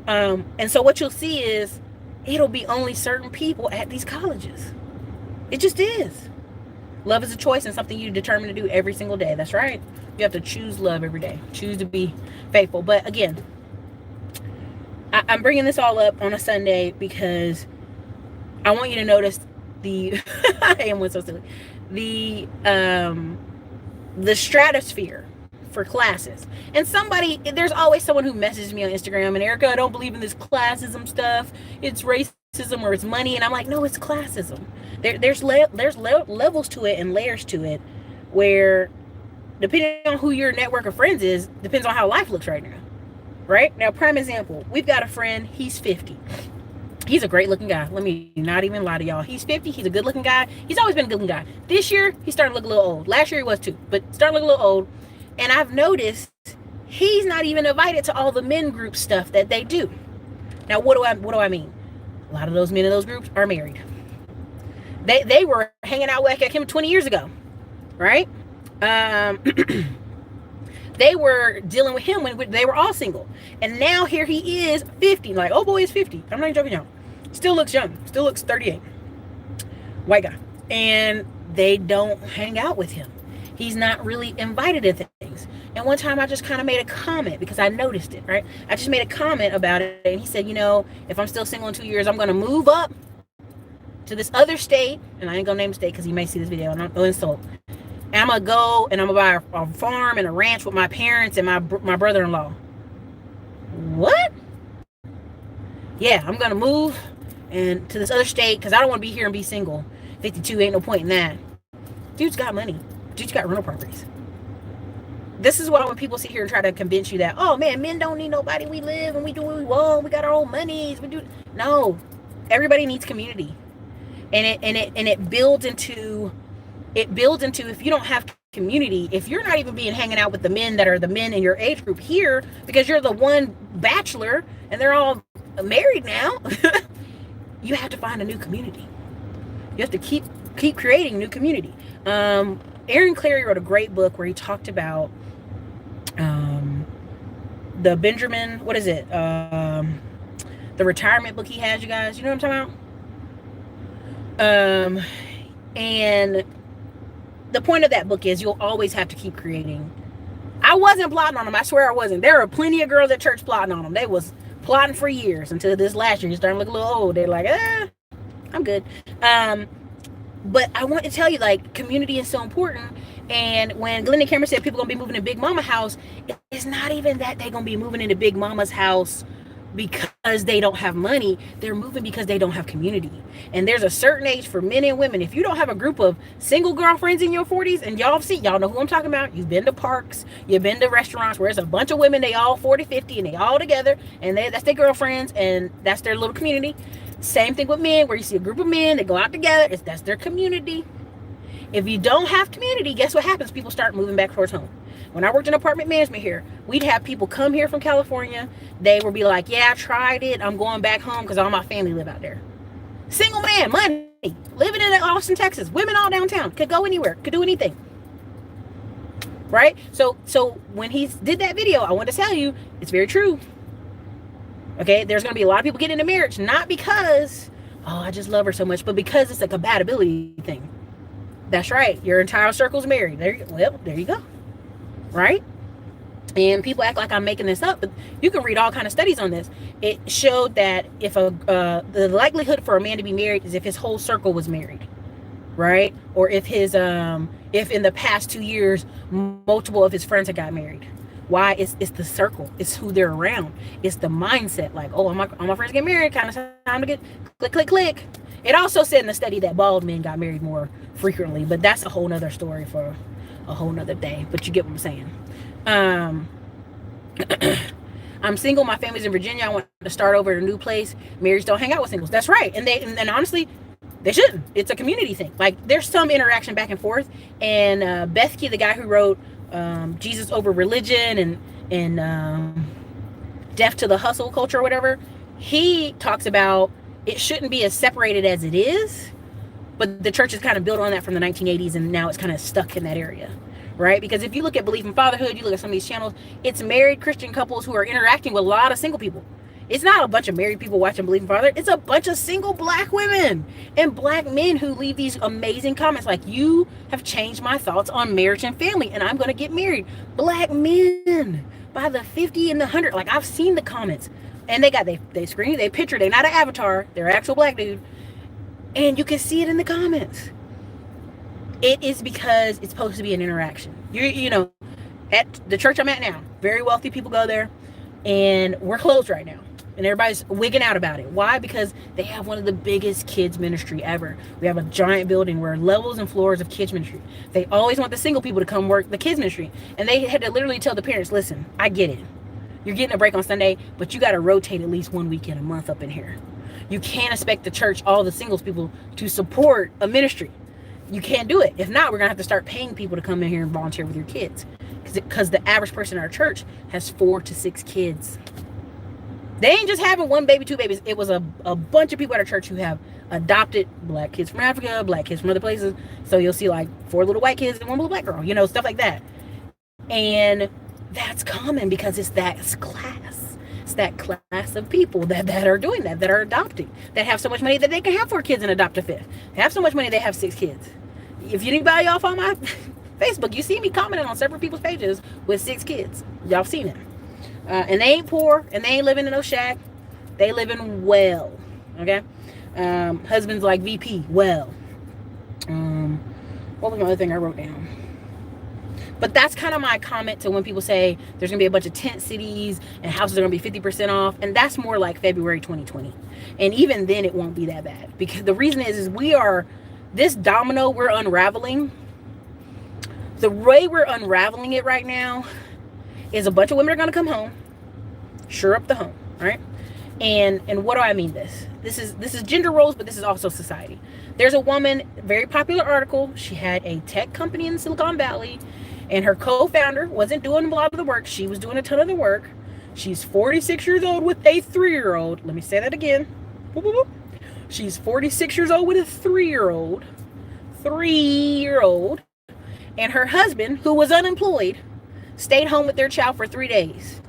And so what you'll see is it'll be only certain people at these colleges. It just is. Love is a choice and something you determine to do every single day. That's right. You have to choose love every day. Choose to be faithful. But again, I'm bringing this all up on a Sunday because I want you to notice I am so silly. The stratosphere for classes. And there's always someone who messages me on Instagram and, Erica, I don't believe in this classism stuff. It's racism or it's money. And I'm like, no, it's classism. There's levels to it and layers to it where depending on who your network of friends is, depends on how life looks right now. Right? Now, prime example, we've got a friend, he's 50. He's a great looking guy. Let me not even lie to y'all. He's 50. He's a good looking guy. He's always been a good looking guy. This year, he's starting to look a little old. Last year he was too, but starting to look a little old. And I've noticed he's not even invited to all the men group stuff that they do. Now, what do I mean? A lot of those men in those groups are married. They were hanging out with him 20 years ago, right? They were dealing with him when they were all single. And now here he is, 50. Like, oh boy, he's 50. I'm not even joking, y'all. Still looks young. Still looks 38. White guy. And they don't hang out with him. He's not really invited to things. And one time I just kind of made a comment because I noticed it, right? I just made a comment about it. And he said, if I'm still single in 2 years, I'm going to move up to this other state. And I ain't going to name the state because he may see this video. And I'm no insult. And I'm going to go and I'm going to buy a farm and a ranch with my parents and my brother-in-law. What? Yeah, I'm going to move and to this other state because I don't want to be here and be single. 52, ain't no point in that. Dude's got money. Dude's got rental properties. This is why when people sit here and try to convince you that, oh man, men don't need nobody. We live and we do what we want. We got our own monies. No, everybody needs community. And it builds into if you don't have community, if you're not even hanging out with the men that are the men in your age group here because you're the one bachelor and they're all married now, you have to find a new community. You have to keep creating new community. Aaron Clarey wrote a great book where he talked about the Benjamin, what is it? The retirement book he has, you guys. You know what I'm talking about? And the point of that book is you'll always have to keep creating. I wasn't plotting on them. I swear I wasn't. There were plenty of girls at church plotting on them. They was plotting for years until this last year. You're starting to look a little old. They're like, I'm good. But I want to tell you, like, community is so important. And when Glenda Cameron said people going to be moving to Big Mama house, it's not even that they're going to be moving into Big Mama's house because they don't have money. They're moving because they don't have community. And there's a certain age for men and women. If you don't have a group of single girlfriends in your 40s, and y'all know who I'm talking about. You've been to parks, you've been to restaurants where there's a bunch of women, they all 40, 50, and they all together, and that's their girlfriends, and that's their little community. Same thing with men, where you see a group of men that go out together. That's their community. If you don't have community, guess what happens? People start moving back towards home. When I worked in apartment management here, we'd have people come here from California. They would be like, yeah, I tried it. I'm going back home because all my family live out there. Single man, money, living in Austin, Texas. Women all downtown. Could go anywhere. Could do anything. Right? So when he did that video, I want to tell you, it's very true. Okay, there's going to be a lot of people getting into marriage, not because, oh, I just love her so much, but because it's a compatibility thing. That's right. Your entire circle's married. There you go. Right? And people act like I'm making this up, but you can read all kind of studies on this. It showed that if the likelihood for a man to be married is if his whole circle was married. right? Or if if in the past 2 years multiple of his friends had got married. Why? It's the circle. It's who they're around. It's the mindset. Like, oh, all my friends get married. Kind of time to get click, click, click. It also said in the study that bald men got married more frequently, but that's a whole nother story for a whole nother day. But you get what I'm saying. Um, I'm single. My family's in Virginia. I want to start over at a new place. Marrieds don't hang out with singles. That's right. And honestly, they shouldn't. It's a community thing. Like, there's some interaction back and forth. And Bethke, the guy who wrote Jesus Over Religion and Death to the Hustle Culture or whatever, he talks about it shouldn't be as separated as it is. But the church is kind of built on that from the 1980s, and now it's kind of stuck in that area. Right? Because if you look at Belief in Fatherhood, you look at some of these channels, it's married Christian couples who are interacting with a lot of single people. It's not a bunch of married people watching Belief in Fatherhood. It's a bunch of single black women and black men who leave these amazing comments like, you have changed my thoughts on marriage and family, and I'm going to get married. Black men by the 50 and the 100. Like, I've seen the comments. And they screen, they picture, they're not an avatar. They're an actual black dude. And you can see it in the comments. It is because it's supposed to be an interaction. You know, at the church I'm at now, very wealthy people go there, and we're closed right now. And everybody's wigging out about it. Why? Because they have one of the biggest kids ministry ever. We have a giant building where levels and floors of kids ministry. They always want the single people to come work the kids ministry. And they had to literally tell the parents, listen, I get it. You're getting a break on Sunday, but you got to rotate at least 1 week in a month up in here. You can't expect the church, all the singles people, to support a ministry. You can't do it. If not, we're going to have to start paying people to come in here and volunteer with your kids. Because the average person in our church has 4 to 6 kids. They ain't just having 1 baby, 2 babies. It was a bunch of people at our church who have adopted black kids from Africa, black kids from other places. So you'll see like 4 little white kids and 1 little black girl, you know, stuff like that. And that's common because it's that class. It's that class of people that are doing that are adopting, that have so much money that they can have 4 kids and adopt a 5th. They have so much money they have 6 kids. If anybody off on my Facebook, you see me commenting on several people's pages with 6 kids. Y'all seen it. And they ain't poor, and they ain't living in no shack. They living well. Okay? Husbands like VP, well. What was my other thing I wrote down? But that's kind of my comment to when people say there's going to be a bunch of tent cities and houses are going to be 50% off. And that's more like February 2020. And even then, it won't be that bad. Because the reason is this domino we're unraveling. The way we're unraveling it right now is a bunch of women are going to come home, sure up the home, right? And what do I mean this? This is gender roles, but this is also society. There's a woman, very popular article. She had a tech company in Silicon Valley, and her co-founder wasn't doing a lot of the work. She was doing a ton of the work. She's 46 years old with a 3-year-old. Let me say that again. She's 46 years old with a 3-year-old. 3-year-old. And her husband, who was unemployed, stayed home with their child for 3 days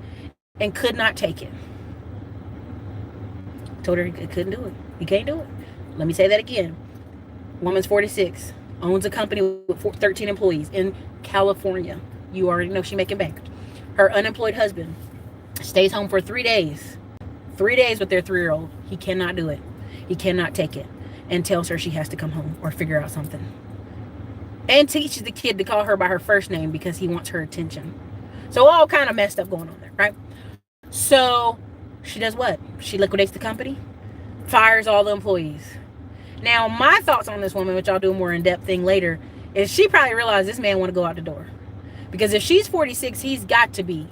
and could not take it. Told her he couldn't do it. He can't do it. Let me say that again. Woman's 46, owns a company with 13 employees in California. You already know she making bank. Her unemployed husband stays home for 3 days. 3 days with their 3-year-old. He cannot do it. He cannot take it. And tells her she has to come home or figure out something. And teaches the kid to call her by her first name because he wants her attention. So all kind of messed up going on there, right? So she does what? She liquidates the company, fires all the employees. Now, my thoughts on this woman, which I'll do a more in-depth thing later, is she probably realized this man want to go out the door. Because if she's 46, he's got to be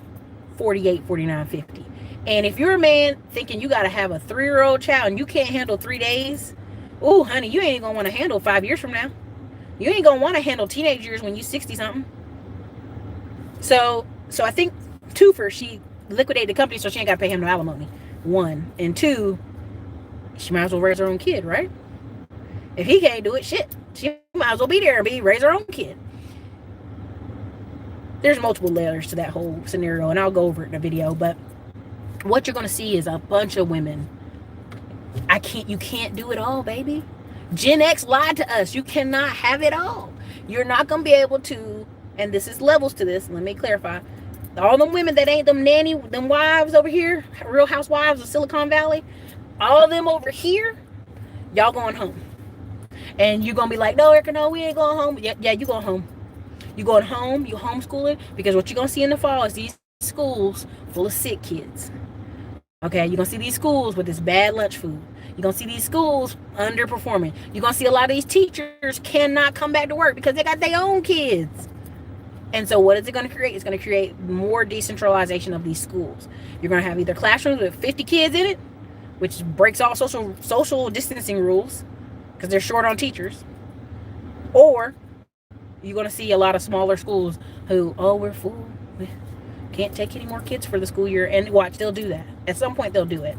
48, 49, 50. And if you're a man thinking you got to have a 3-year-old child and you can't handle 3 days, ooh, honey, you ain't going to want to handle 5 years from now. You ain't going to want to handle teenage years when you're 60-something. So I think, 2, for she liquidated the company so she ain't got to pay him no alimony. 1. And 2, she might as well raise her own kid, right? If he can't do it, shit. She might as well be there and raise her own kid. There's multiple layers to that whole scenario, and I'll go over it in a video. But what you're going to see is a bunch of women. You can't do it all, baby. Gen X lied to us. You cannot have it all. You're not going to be able to, and this is levels to this. Let me clarify. All them women that ain't them wives over here, Real Housewives of Silicon Valley, all of them over here, y'all going home. And you're gonna be like, no, Erica, no, we ain't going home. Yeah, you going home. You going home, you homeschooling, because what you're gonna see in the fall is these schools full of sick kids. Okay, you're gonna see these schools with this bad lunch food. You're gonna see these schools underperforming. You're gonna see a lot of these teachers cannot come back to work because they got their own kids. And so what is it going to create? It's going to create more decentralization of these schools. You're going to have either classrooms with 50 kids in it, which breaks all social distancing rules because they're short on teachers, or you're going to see a lot of smaller schools who, oh, we're full. We can't take any more kids for the school year. And watch, they'll do that. At some point, they'll do it.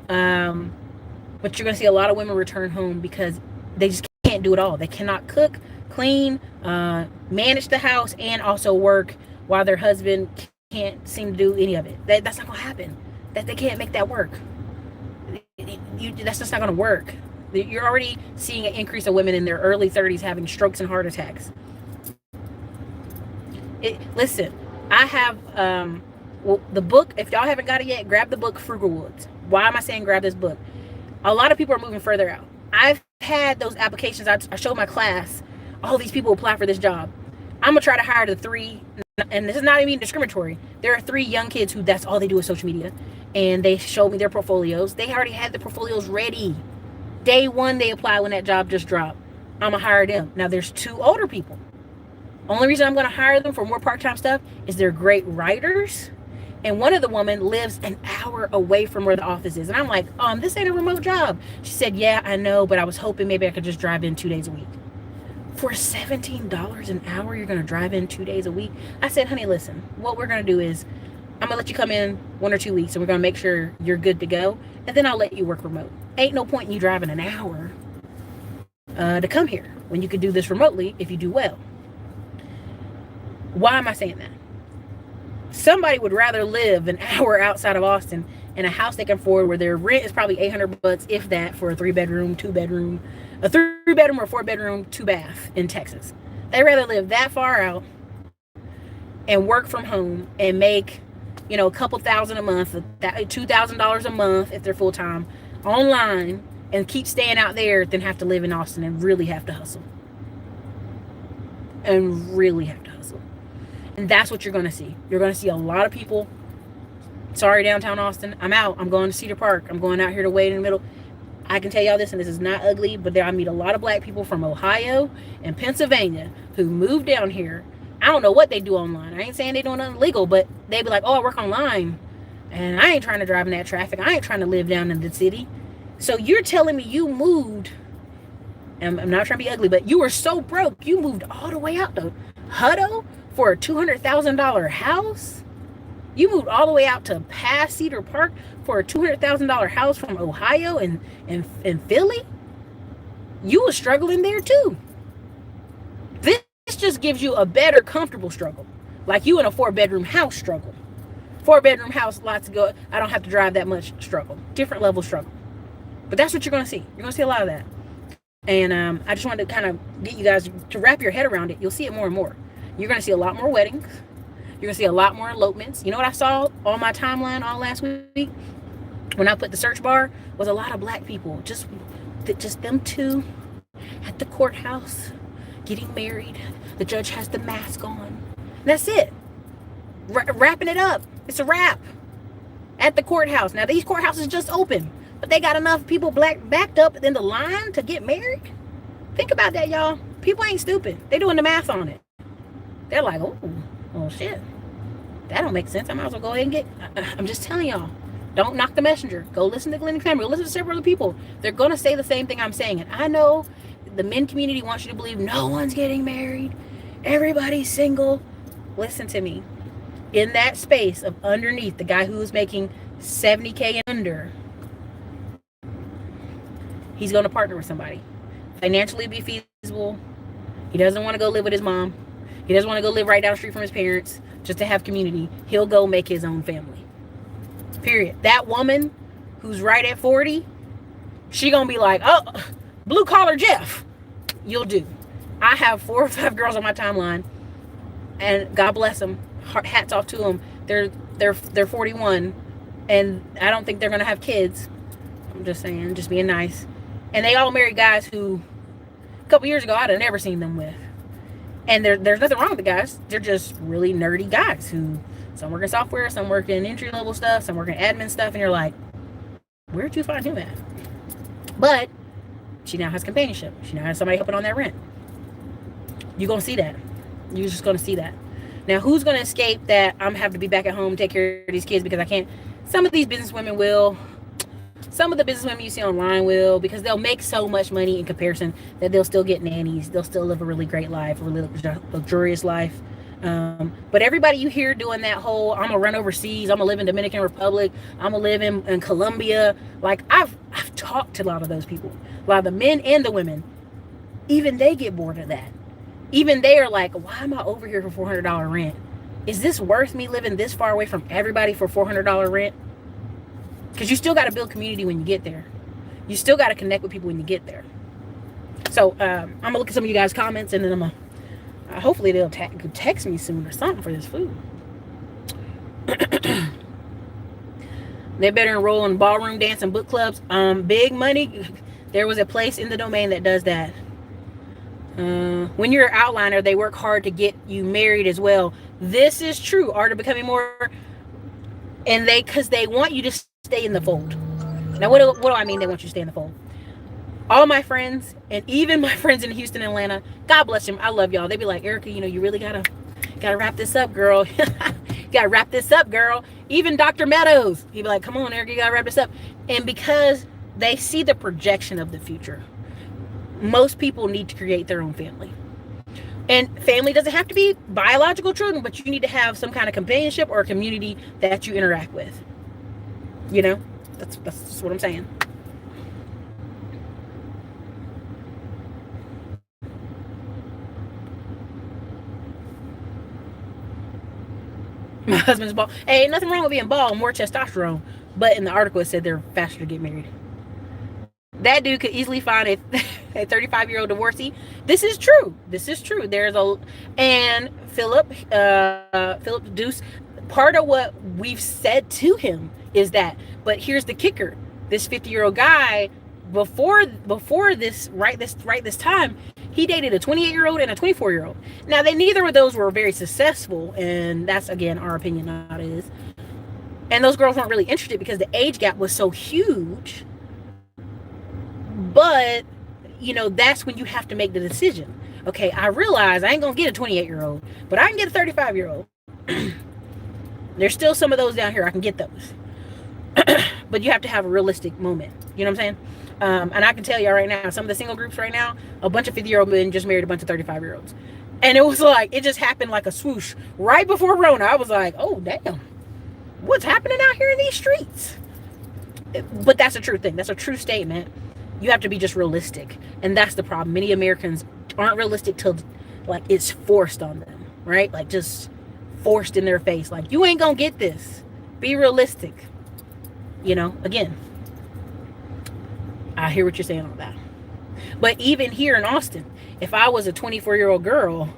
But you're going to see a lot of women return home because they just can't do it all. They cannot cook, clean, manage the house, and also work while their husband can't seem to do any of it. That's not going to happen. That they can't make that work. That's just not going to work. You're already seeing an increase of women in their early 30s having strokes and heart attacks. Listen, I have the book. If y'all haven't got it yet, grab the book Frugal Woods. Why am I saying grab this book? A lot of people are moving further out. I've had those applications. I showed my class. All these people apply for this job. I'm gonna try to hire the 3, and this is not even discriminatory. There are 3 young kids who that's all they do is social media, and they showed me their portfolios. They already had the portfolios ready. Day 1 they applied when that job just dropped. I'm gonna hire them. Now there's 2 older people. Only reason I'm gonna hire them for more part-time stuff is they're great writers, and one of the women lives an hour away from where the office is. And I'm like, this ain't a remote job. She said, yeah, I know, but I was hoping maybe I could just drive in 2 days a week. For $17 an hour, you're going to drive in 2 days a week? I said, honey, listen, what we're going to do is I'm going to let you come in 1 or 2 weeks, and we're going to make sure you're good to go, and then I'll let you work remote. Ain't no point in you driving an hour to come here when you can do this remotely if you do well. Why am I saying that? Somebody would rather live an hour outside of Austin in a house they can afford where their rent is probably $800, if that, for a 3-bedroom, 2-bedroom, a 3-bedroom or 4-bedroom, 2-bath in Texas. They'd rather live that far out and work from home and make, a couple thousand a month, $2,000 a month if they're full-time, online, and keep staying out there than have to live in Austin and really have to hustle. And that's what you're going to see. You're going to see a lot of people. Sorry, downtown Austin. I'm out. I'm going to Cedar Park. I'm going out here to wait in the middle. I can tell y'all this, and this is not ugly, but I meet a lot of black people from Ohio and Pennsylvania who moved down here. I don't know what they do online. I ain't saying they doing nothing illegal, but they be like, oh, I work online, and I ain't trying to drive in that traffic. I ain't trying to live down in the city. So you're telling me you moved, and I'm not trying to be ugly, but you were so broke, you moved all the way out to Hutto for a $200,000 house? You moved all the way out to past Cedar Park for a $200,000 house from Ohio and Philly? You were struggling there too. This just gives you a better, comfortable struggle. Like you in a 4-bedroom house struggle. 4-bedroom house, lots of go. I don't have to drive that much struggle. Different level struggle. But that's what you're going to see. You're going to see a lot of that. And I just wanted to kind of get you guys to wrap your head around it. You'll see it more and more. You're going to see a lot more weddings. You're going to see a lot more elopements. You know what I saw on my timeline all last week? When I put the search bar, was a lot of black people. Just them 2 at the courthouse getting married. The judge has the mask on. That's it. Wrapping it up. It's a wrap. At the courthouse. Now, these courthouses just open. But they got enough people backed up in the line to get married. Think about that, y'all. People ain't stupid. They doing the math on it. They're like, oh shit. That don't make sense. I might as well go ahead and get... I'm just telling y'all. Don't knock the messenger. Go listen to Glenn and Cameron. Listen to several other people. They're going to say the same thing I'm saying. And I know the men community wants you to believe no one's getting married. Everybody's single. Listen to me. In that space of underneath, the guy who's making $70K and under, he's going to partner with somebody. Financially be feasible. He doesn't want to go live with his mom. He doesn't want to go live right down the street from his parents just to have community. He'll go make his own family. Period. That woman who's right at 40, she gonna be like, oh, blue collar Jeff. You'll do. I have 4 or 5 girls on my timeline, and God bless them. Hats off to them. They're 41, and I don't think they're gonna have kids. I'm just saying, just being nice. And they all marry guys who a couple years ago I'd have never seen them with. And there's nothing wrong with the guys. They're just really nerdy guys who, some work in software, some work in entry level stuff, some work in admin stuff, and you're like, where'd you find him at? But she now has companionship. She now has somebody helping on that rent. You're gonna see that. You're just gonna see that. Now, who's gonna escape that? I'm having to be back at home, take care of these kids because I can't. Some of these business women will. Some of the business women you see online will, because they'll make so much money in comparison that they'll still get nannies. They'll still live a really great life, a really luxurious life. But everybody you hear doing that whole, I'm gonna run overseas, I'm gonna live in Dominican Republic, I'm gonna live in Colombia. Like I've talked to a lot of those people, a lot of the men and the women. Even they get bored of that. Even they are like, why am I over here for $400 rent? Is this worth me living this far away from everybody for $400 rent? Because you still got to build community when you get there. You still got to connect with people when you get there. So I'm gonna look at some of you guys' comments, and then I'm gonna hopefully they'll text me soon or something for this food. They better enroll in ballroom dance and book clubs. Big money. There was a place in the domain that does that. When you're an outliner, they work hard to get you married as well. This is true. Art of Becoming More, and because they want you to stay in the fold. Now, what do I mean? They want you to stay in the fold. All my friends, and even my friends in Houston and Atlanta, God bless them, I love y'all. They be like, Erica, you really gotta wrap this up, girl. You gotta wrap this up, girl. Even Dr. Meadows, he'd be like, come on, Erica, you gotta wrap this up. And because they see the projection of the future, most people need to create their own family. And family doesn't have to be biological children, but you need to have some kind of companionship or a community that you interact with. That's just what I'm saying. My husband's bald. Hey, nothing wrong with being bald, more testosterone. But in the article it said they're faster to get married. That dude could easily find a 35-year-old divorcee. This is true. And Philip Deuce, part of what we've said to him is that, but here's the kicker. This 50-year-old guy, before this time, he dated a 28-year-old and a 24-year-old. Now, neither of those were very successful, and that's, again, our opinion, not his. And those girls weren't really interested because the age gap was so huge. But, that's when you have to make the decision. Okay, I realize I ain't going to get a 28-year-old, but I can get a 35-year-old. There's still some of those down here. I can get those. But you have to have a realistic moment. You know what I'm saying? And I can tell you right now, some of the single groups right now, a bunch of 50-year-old men just married a bunch of 35-year-olds. And it was like, it just happened like a swoosh. Right before Rona, I was like, oh, damn. What's happening out here in these streets? But that's a true thing. That's a true statement. You have to be just realistic. And that's the problem. Many Americans aren't realistic till like it's forced on them, right? Like just forced in their face. Like, you ain't gonna get this. Be realistic. Again, I hear what you're saying on that. But even here in Austin, if I was a 24-year-old girl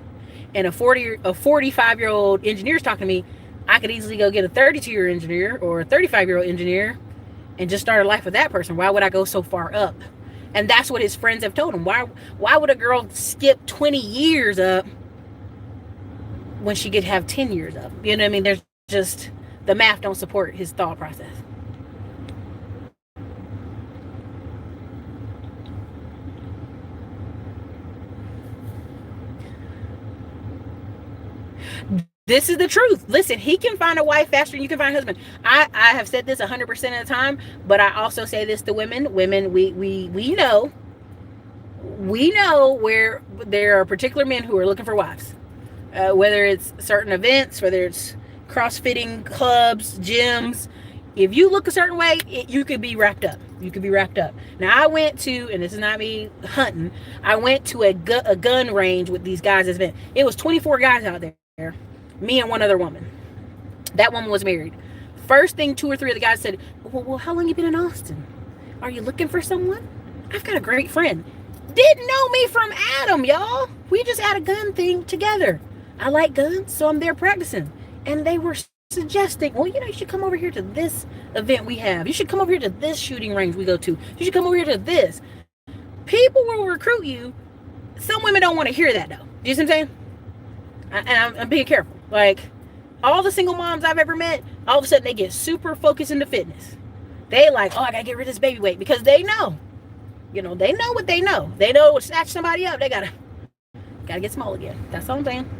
and a 45-year-old engineer's talking to me, I could easily go get a 32-year engineer or a 35-year-old engineer and just start a life with that person. Why would I go so far up? And that's what his friends have told him. Why would a girl skip 20 years up when she could have 10 years up? You know what I mean? There's just, the math don't support his thought process. This is the truth. Listen, he can find a wife faster than you can find a husband. I have said this 100% of the time, but I also say this to women. Women, we know where there are particular men who are looking for wives. Whether it's certain events, whether it's crossfitting clubs, gyms. If you look a certain way, you could be wrapped up. Now, I went to, and this is not me hunting, I went to a gun range with these guys. It was 24 guys out there. Me and one other woman. That woman was married. First thing, 2 or 3 of the guys said, well, how long you been in Austin? Are you looking for someone? I've got a great friend. Didn't know me from Adam, y'all. We just had a gun thing together. I like guns, so I'm there practicing. And they were suggesting, well, you should come over here to this event we have. You should come over here to this shooting range we go to. You should come over here to this. People will recruit you some women don't want to hear that though. Do you see what I'm saying? And I'm being careful. Like, all the single moms I've ever met, all of a sudden they get super focused into fitness. They like, oh, I gotta get rid of this baby weight, because they know, they know what they know. They know, snatch somebody up, they gotta get small again. That's all I'm saying.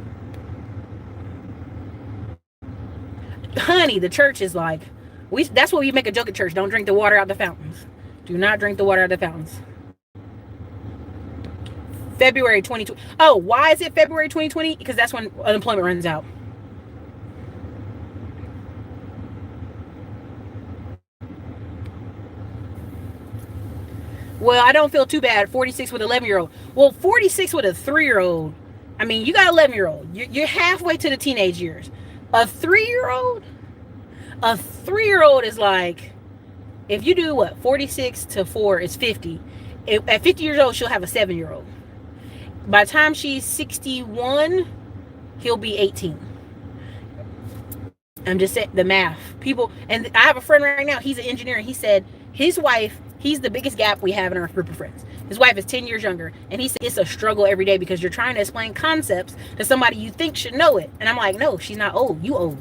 Honey, the church is like, that's what we make a joke at church. Don't drink the water out the fountains. Do not drink the water out the fountains. February 2020. Oh, why is it February 2020? Because that's when unemployment runs out. Well, I don't feel too bad. 46 with an 11-year-old. Well, 46 with a 3-year-old. I mean, you got 11-year-old. You're halfway to the teenage years. A 3-year-old? A 3-year-old is like, if you do what? 46 to 4 is 50. At 50 years old, she'll have a 7-year-old. By the time she's 61, he'll be 18. I'm just saying the math. People, and I have a friend right now, he's an engineer, and he said his wife, he's the biggest gap we have in our group of friends. His wife is 10 years younger, and he said it's a struggle every day because you're trying to explain concepts to somebody you think should know it. And I'm like, no, she's not old. You old.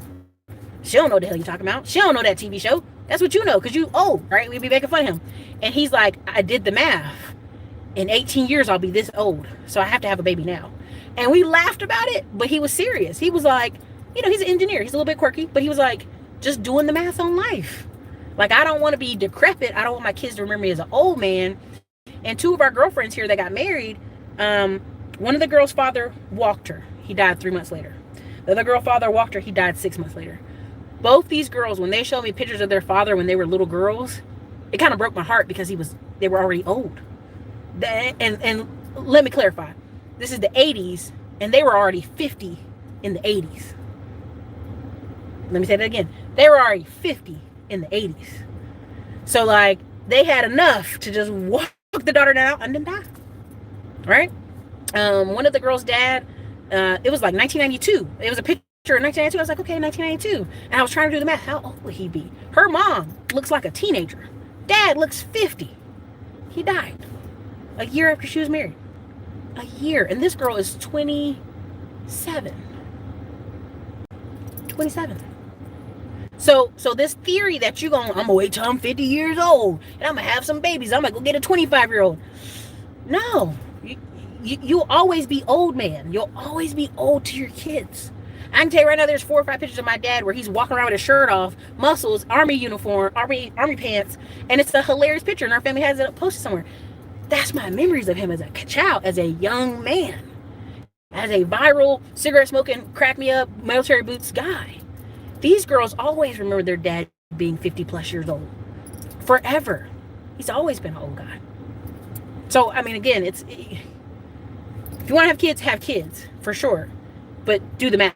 She don't know what the hell you're talking about. She don't know that TV show. That's what you know, because you old, right? We'd be making fun of him. And he's like, I did the math. In 18 years, I'll be this old. So I have to have a baby now. And we laughed about it, but he was serious. He was like, he's an engineer. He's a little bit quirky, but he was like, just doing the math on life. Like, I don't want to be decrepit. I don't want my kids to remember me as an old man. And 2 of our girlfriends here that got married, one of the girls' father walked her. He died 3 months later. The other girl's father walked her. He died 6 months later. Both these girls, when they showed me pictures of their father when they were little girls, it kind of broke my heart because they were already old. And let me clarify. This is the 80s, and they were already 50 in the 80s. Let me say that again. They were already 50 in the 80s. So, like, they had enough to just walk the daughter down and then die. Right? One of the girls' dad, it was like 1992. It was a picture in 1992. I was like, okay, 1992. And I was trying to do the math. How old would he be? Her mom looks like a teenager. Dad looks 50. He died a year after she was married. A year. And this girl is 27. 27. So this theory that I'm gonna wait till I'm 50 years old and I'm gonna have some babies, I'm gonna go get a 25-year-old. No. You'll always be old, man. You'll always be old to your kids. I can tell you right now, there's 4 or 5 pictures of my dad where he's walking around with his shirt off, muscles, army uniform, army pants, and it's a hilarious picture, and our family has it posted somewhere. That's my memories of him as a child, as a young man, as a viral, cigarette-smoking, crack-me-up, military boots guy. These girls always remember their dad being 50-plus years old. Forever. He's always been an old guy. So, I mean, again, if you want to have kids, for sure. But do the math.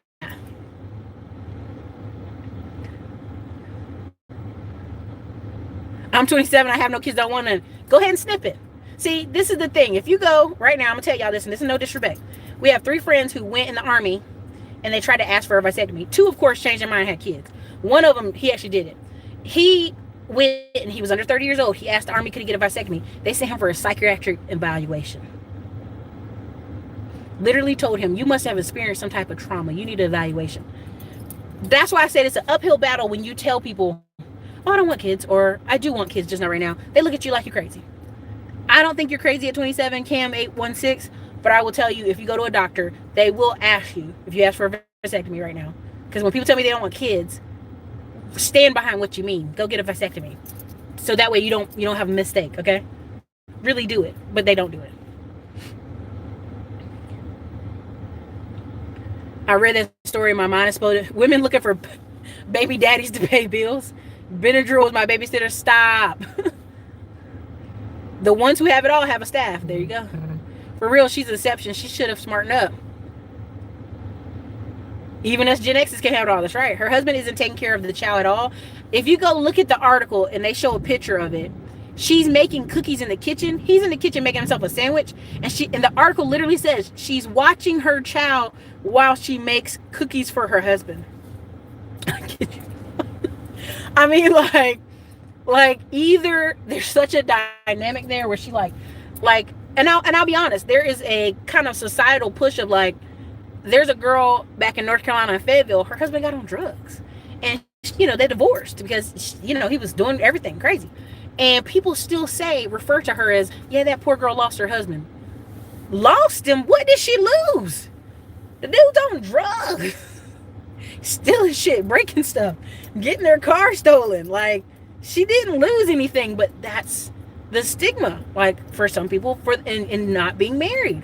I'm 27, I have no kids, don't want to. Go ahead and snip it. See, this is the thing. If you go, right now, I'm going to tell y'all this, and this is no disrespect. We have 3 friends who went in the Army, and they tried to ask for a vasectomy. 2, of course, changed their mind and had kids. One of them, he actually did it. He went, and he was under 30 years old. He asked the Army, could he get a vasectomy? They sent him for a psychiatric evaluation. Literally told him, you must have experienced some type of trauma. You need an evaluation. That's why I said it's an uphill battle when you tell people, oh, I don't want kids, or I do want kids, just not right now. They look at you like you're crazy. I don't think you're crazy at 27, Cam 816, but I will tell you, if you go to a doctor, they will ask you if you ask for a vasectomy right now. Because when people tell me they don't want kids, stand behind what you mean. Go get a vasectomy. So that way you don't have a mistake, okay? Really do it, but they don't do it. I read that story, my mind exploded. Women looking for baby daddies to pay bills. Benadryl was my babysitter. Stop. The ones who have it all have a staff. There you go. For real, she's an exception. She should have smartened up. Even us Gen X's can't have it all. That's right. Her husband isn't taking care of the child at all. If you go look at the article and they show a picture of it, she's making cookies in the kitchen. He's in the kitchen making himself a sandwich. And the article literally says she's watching her child while she makes cookies for her husband. I mean, like either there's such a dynamic there where she like, I'll be honest, there is a kind of societal push of like, there's a girl back in North Carolina in Fayetteville, her husband got on drugs, and they divorced because he was doing everything crazy, and people still refer to her as, yeah, that poor girl lost her husband. Lost him? What did she lose? The dude's on drugs. Stealing shit, breaking stuff, getting their car stolen. Like, she didn't lose anything, but that's the stigma, like, for some people, in not being married.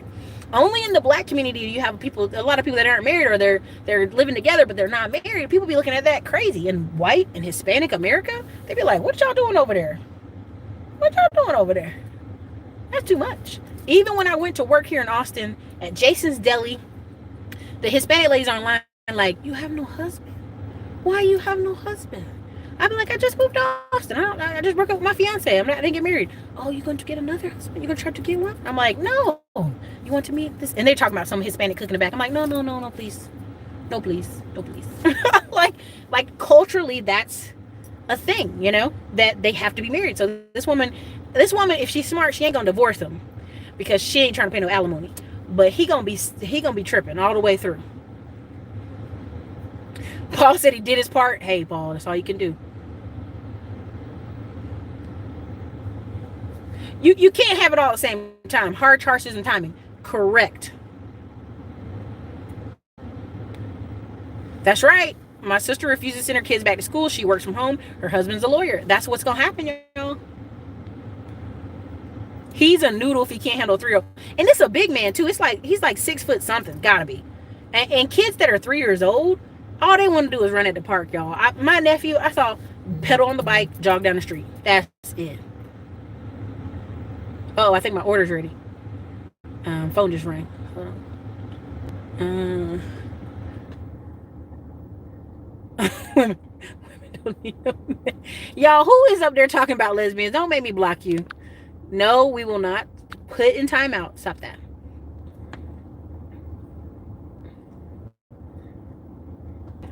Only in the black community do you have a lot of people that aren't married, or they're living together but they're not married. People be looking at that crazy. In white and Hispanic America, they be like, what y'all doing over there? What y'all doing over there? That's too much. Even when I went to work here in Austin at Jason's Deli, the Hispanic ladies online like, you have no husband? Why you have no husband? I'd be like, I just moved to Austin. I just broke up with my fiance. I didn't get married. Oh, you going to get another husband? You going to try to get one? I'm like, no. You want to meet this? And they're talking about some Hispanic cook in the back. I'm like, no, please. No, please. No, please. like culturally, that's a thing, that they have to be married. So this woman, if she's smart, she ain't going to divorce him because she ain't trying to pay no alimony. But he gonna be tripping all the way through. Paul said he did his part. Hey, Paul, that's all you can do. You can't have it all at the same time. Hard choices and timing. Correct. That's right. My sister refuses to send her kids back to school. She works from home. Her husband's a lawyer. That's what's gonna happen, y'all. He's a noodle if he can't handle a 3-year-old. And it's a big man too. It's like he's like 6 foot something. Gotta be. And kids that are 3 years old, all they want to do is run at the park, y'all. My nephew, I saw pedal on the bike, jog down the street. That's it. Oh, I think my order's ready. Phone just rang. Hold on. Women don't need no men. Y'all, who is up there talking about lesbians? Don't make me block you. No, we will not. Put in timeout. Stop that.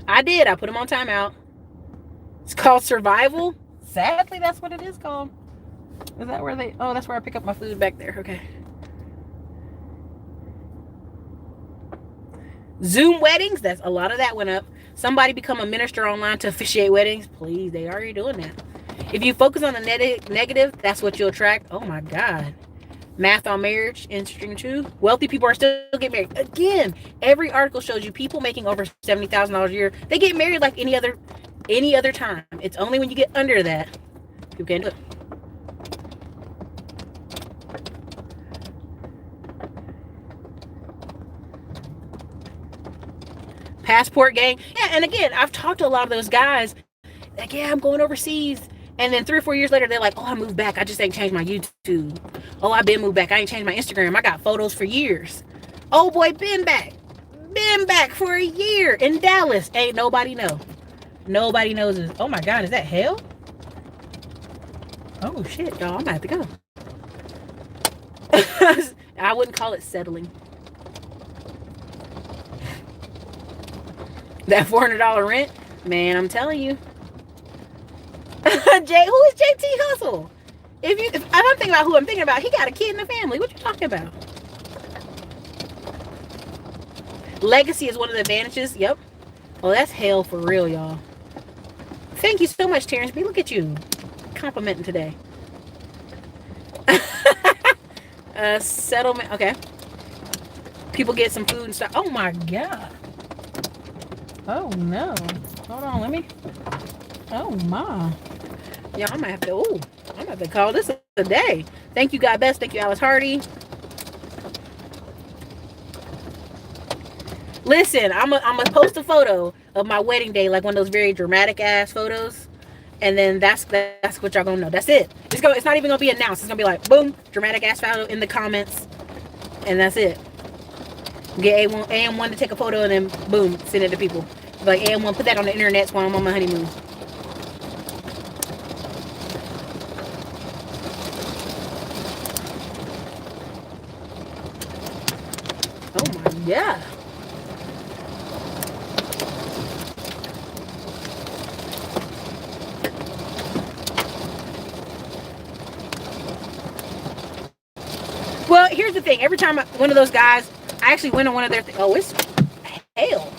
I did. I put them on timeout. It's called survival. Sadly, that's what it is called. Is that where they... Oh, that's where I pick up my food back there. Okay. Zoom weddings. That's a lot of that went up. Somebody become a minister online to officiate weddings. Please, they already doing that. If you focus on the negative, that's what you'll attract. Oh my God. Math on marriage, interesting too. Wealthy people are still getting married. Again, every article shows you people making over $70,000 a year. They get married like any other time. It's only when you get under that people can't do it. Passport gang. Yeah, and again, I've talked to a lot of those guys. Like, yeah, I'm going overseas. And then 3 or 4 years later, they're like, oh, I moved back. I just ain't changed my YouTube. Oh, I've been moved back. I ain't changed my Instagram. I got photos for years. Oh, boy, been back. Been back for a year in Dallas. Ain't nobody know. Nobody knows this. Oh, my God. Is that hell? Oh, shit, y'all. I'm going to have to go. I wouldn't call it settling. That $400 rent? Man, I'm telling you. Who is JT Hustle? If I don't think about who I'm thinking about, he got a kid in the family. What you talking about? Legacy is one of the advantages. Yep. Oh, that's hell for real, y'all. Thank you so much, Terrence B. Look at you. Complimenting today. Settlement. Okay. People get some food and stuff. Oh my God. Oh no. Hold on, let me. Oh my. Yeah, I'm gonna have to. I'm gonna have to call this a day. Thank you, God Best. Thank you, Alice Hardy. Listen, I'm gonna post a photo of my wedding day, like one of those very dramatic ass photos, and then that's what y'all gonna know. That's it. It's not even gonna be announced. It's gonna be like, boom, dramatic ass photo in the comments, and that's it. Get AM1 to take a photo, and then boom, send it to people. Like, AM1, put that on the internet while I'm on my honeymoon. Oh my God. Well, here's the thing. Every time one of those guys, I actually went on one of their, oh, it's hell.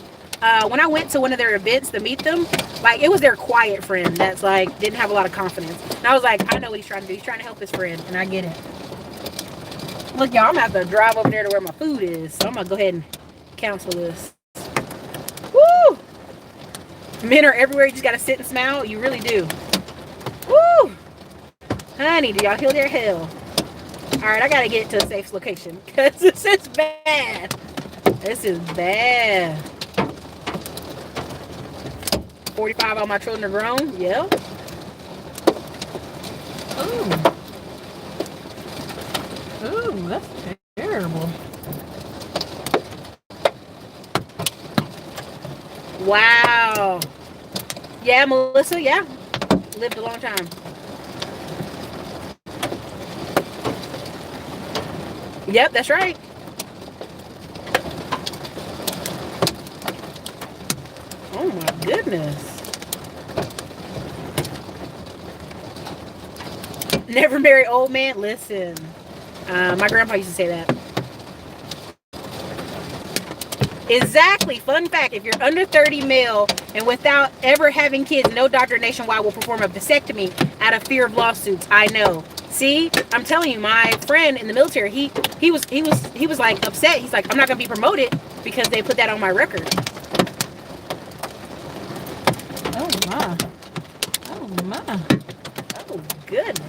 When I went to one of their events to meet them, like, it was their quiet friend that's like, didn't have a lot of confidence. And I was like, I know what he's trying to do. He's trying to help his friend, and I get it. Look, y'all, I'm gonna have to drive over there to where my food is. So I'm gonna go ahead and cancel this. Woo! Men are everywhere. You just gotta sit and smile. You really do. Woo! Honey, do y'all heal their hell? Alright, I gotta get to a safe location. Because this is bad. This is bad. 45, all my children are grown. Yeah. Ooh. Ooh, that's terrible. Wow. Yeah, Melissa, yeah. Lived a long time. Yep, that's right. Oh my goodness. Never marry old man? Listen. My grandpa used to say that. Exactly. Fun fact, if you're under 30 male and without ever having kids, no doctor nationwide will perform a vasectomy out of fear of lawsuits. I know. See, I'm telling you, my friend in the military, he was like upset. He's like, I'm not gonna be promoted because they put that on my record. Oh my. Oh my. Oh goodness.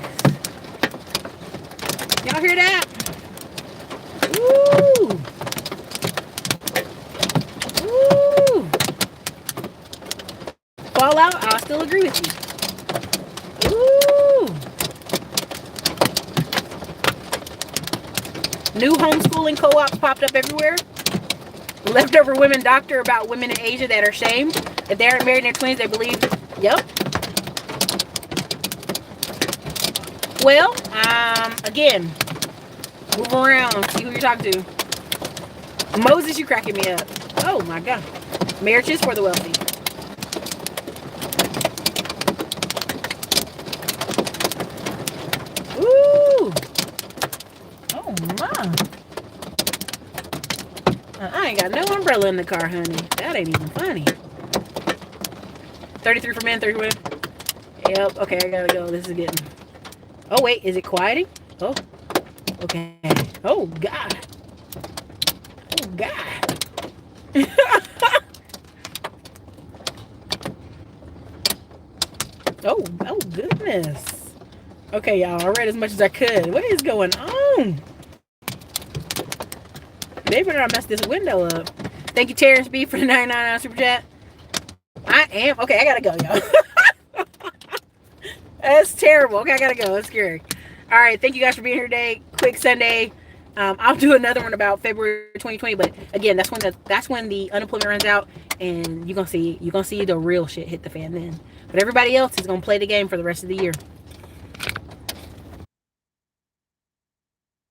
Y'all hear that? Woo! Woo! Fallout, I'll still agree with you. Woo! New homeschooling co-ops popped up everywhere. Leftover women doctor about women in Asia that are shamed. If they aren't married in their 20s, they believe. Yep. Well, again, move around, see who you're talking to. Moses, you cracking me up. Oh my God. Marriage is for the wealthy. Ooh. Oh my. I ain't got no umbrella in the car, honey. That ain't even funny. 33 for men, 30 for women. Yep. Okay, I gotta go. This is getting... Oh, wait. Is it quieting? Oh. Okay. Oh, God. Oh, God. Oh, goodness. Okay, y'all. I read as much as I could. What is going on? They better not mess this window up. Thank you, Terrence B, for the 99 super chat. I am... Okay, I gotta go, y'all. That's terrible. Okay, I gotta go. That's scary. All right, thank you guys for being here today. Quick Sunday. I'll do another one about February 2020, but again, that's when the unemployment runs out, and you're gonna see the real shit hit the fan then. But everybody else is gonna play the game for the rest of the year.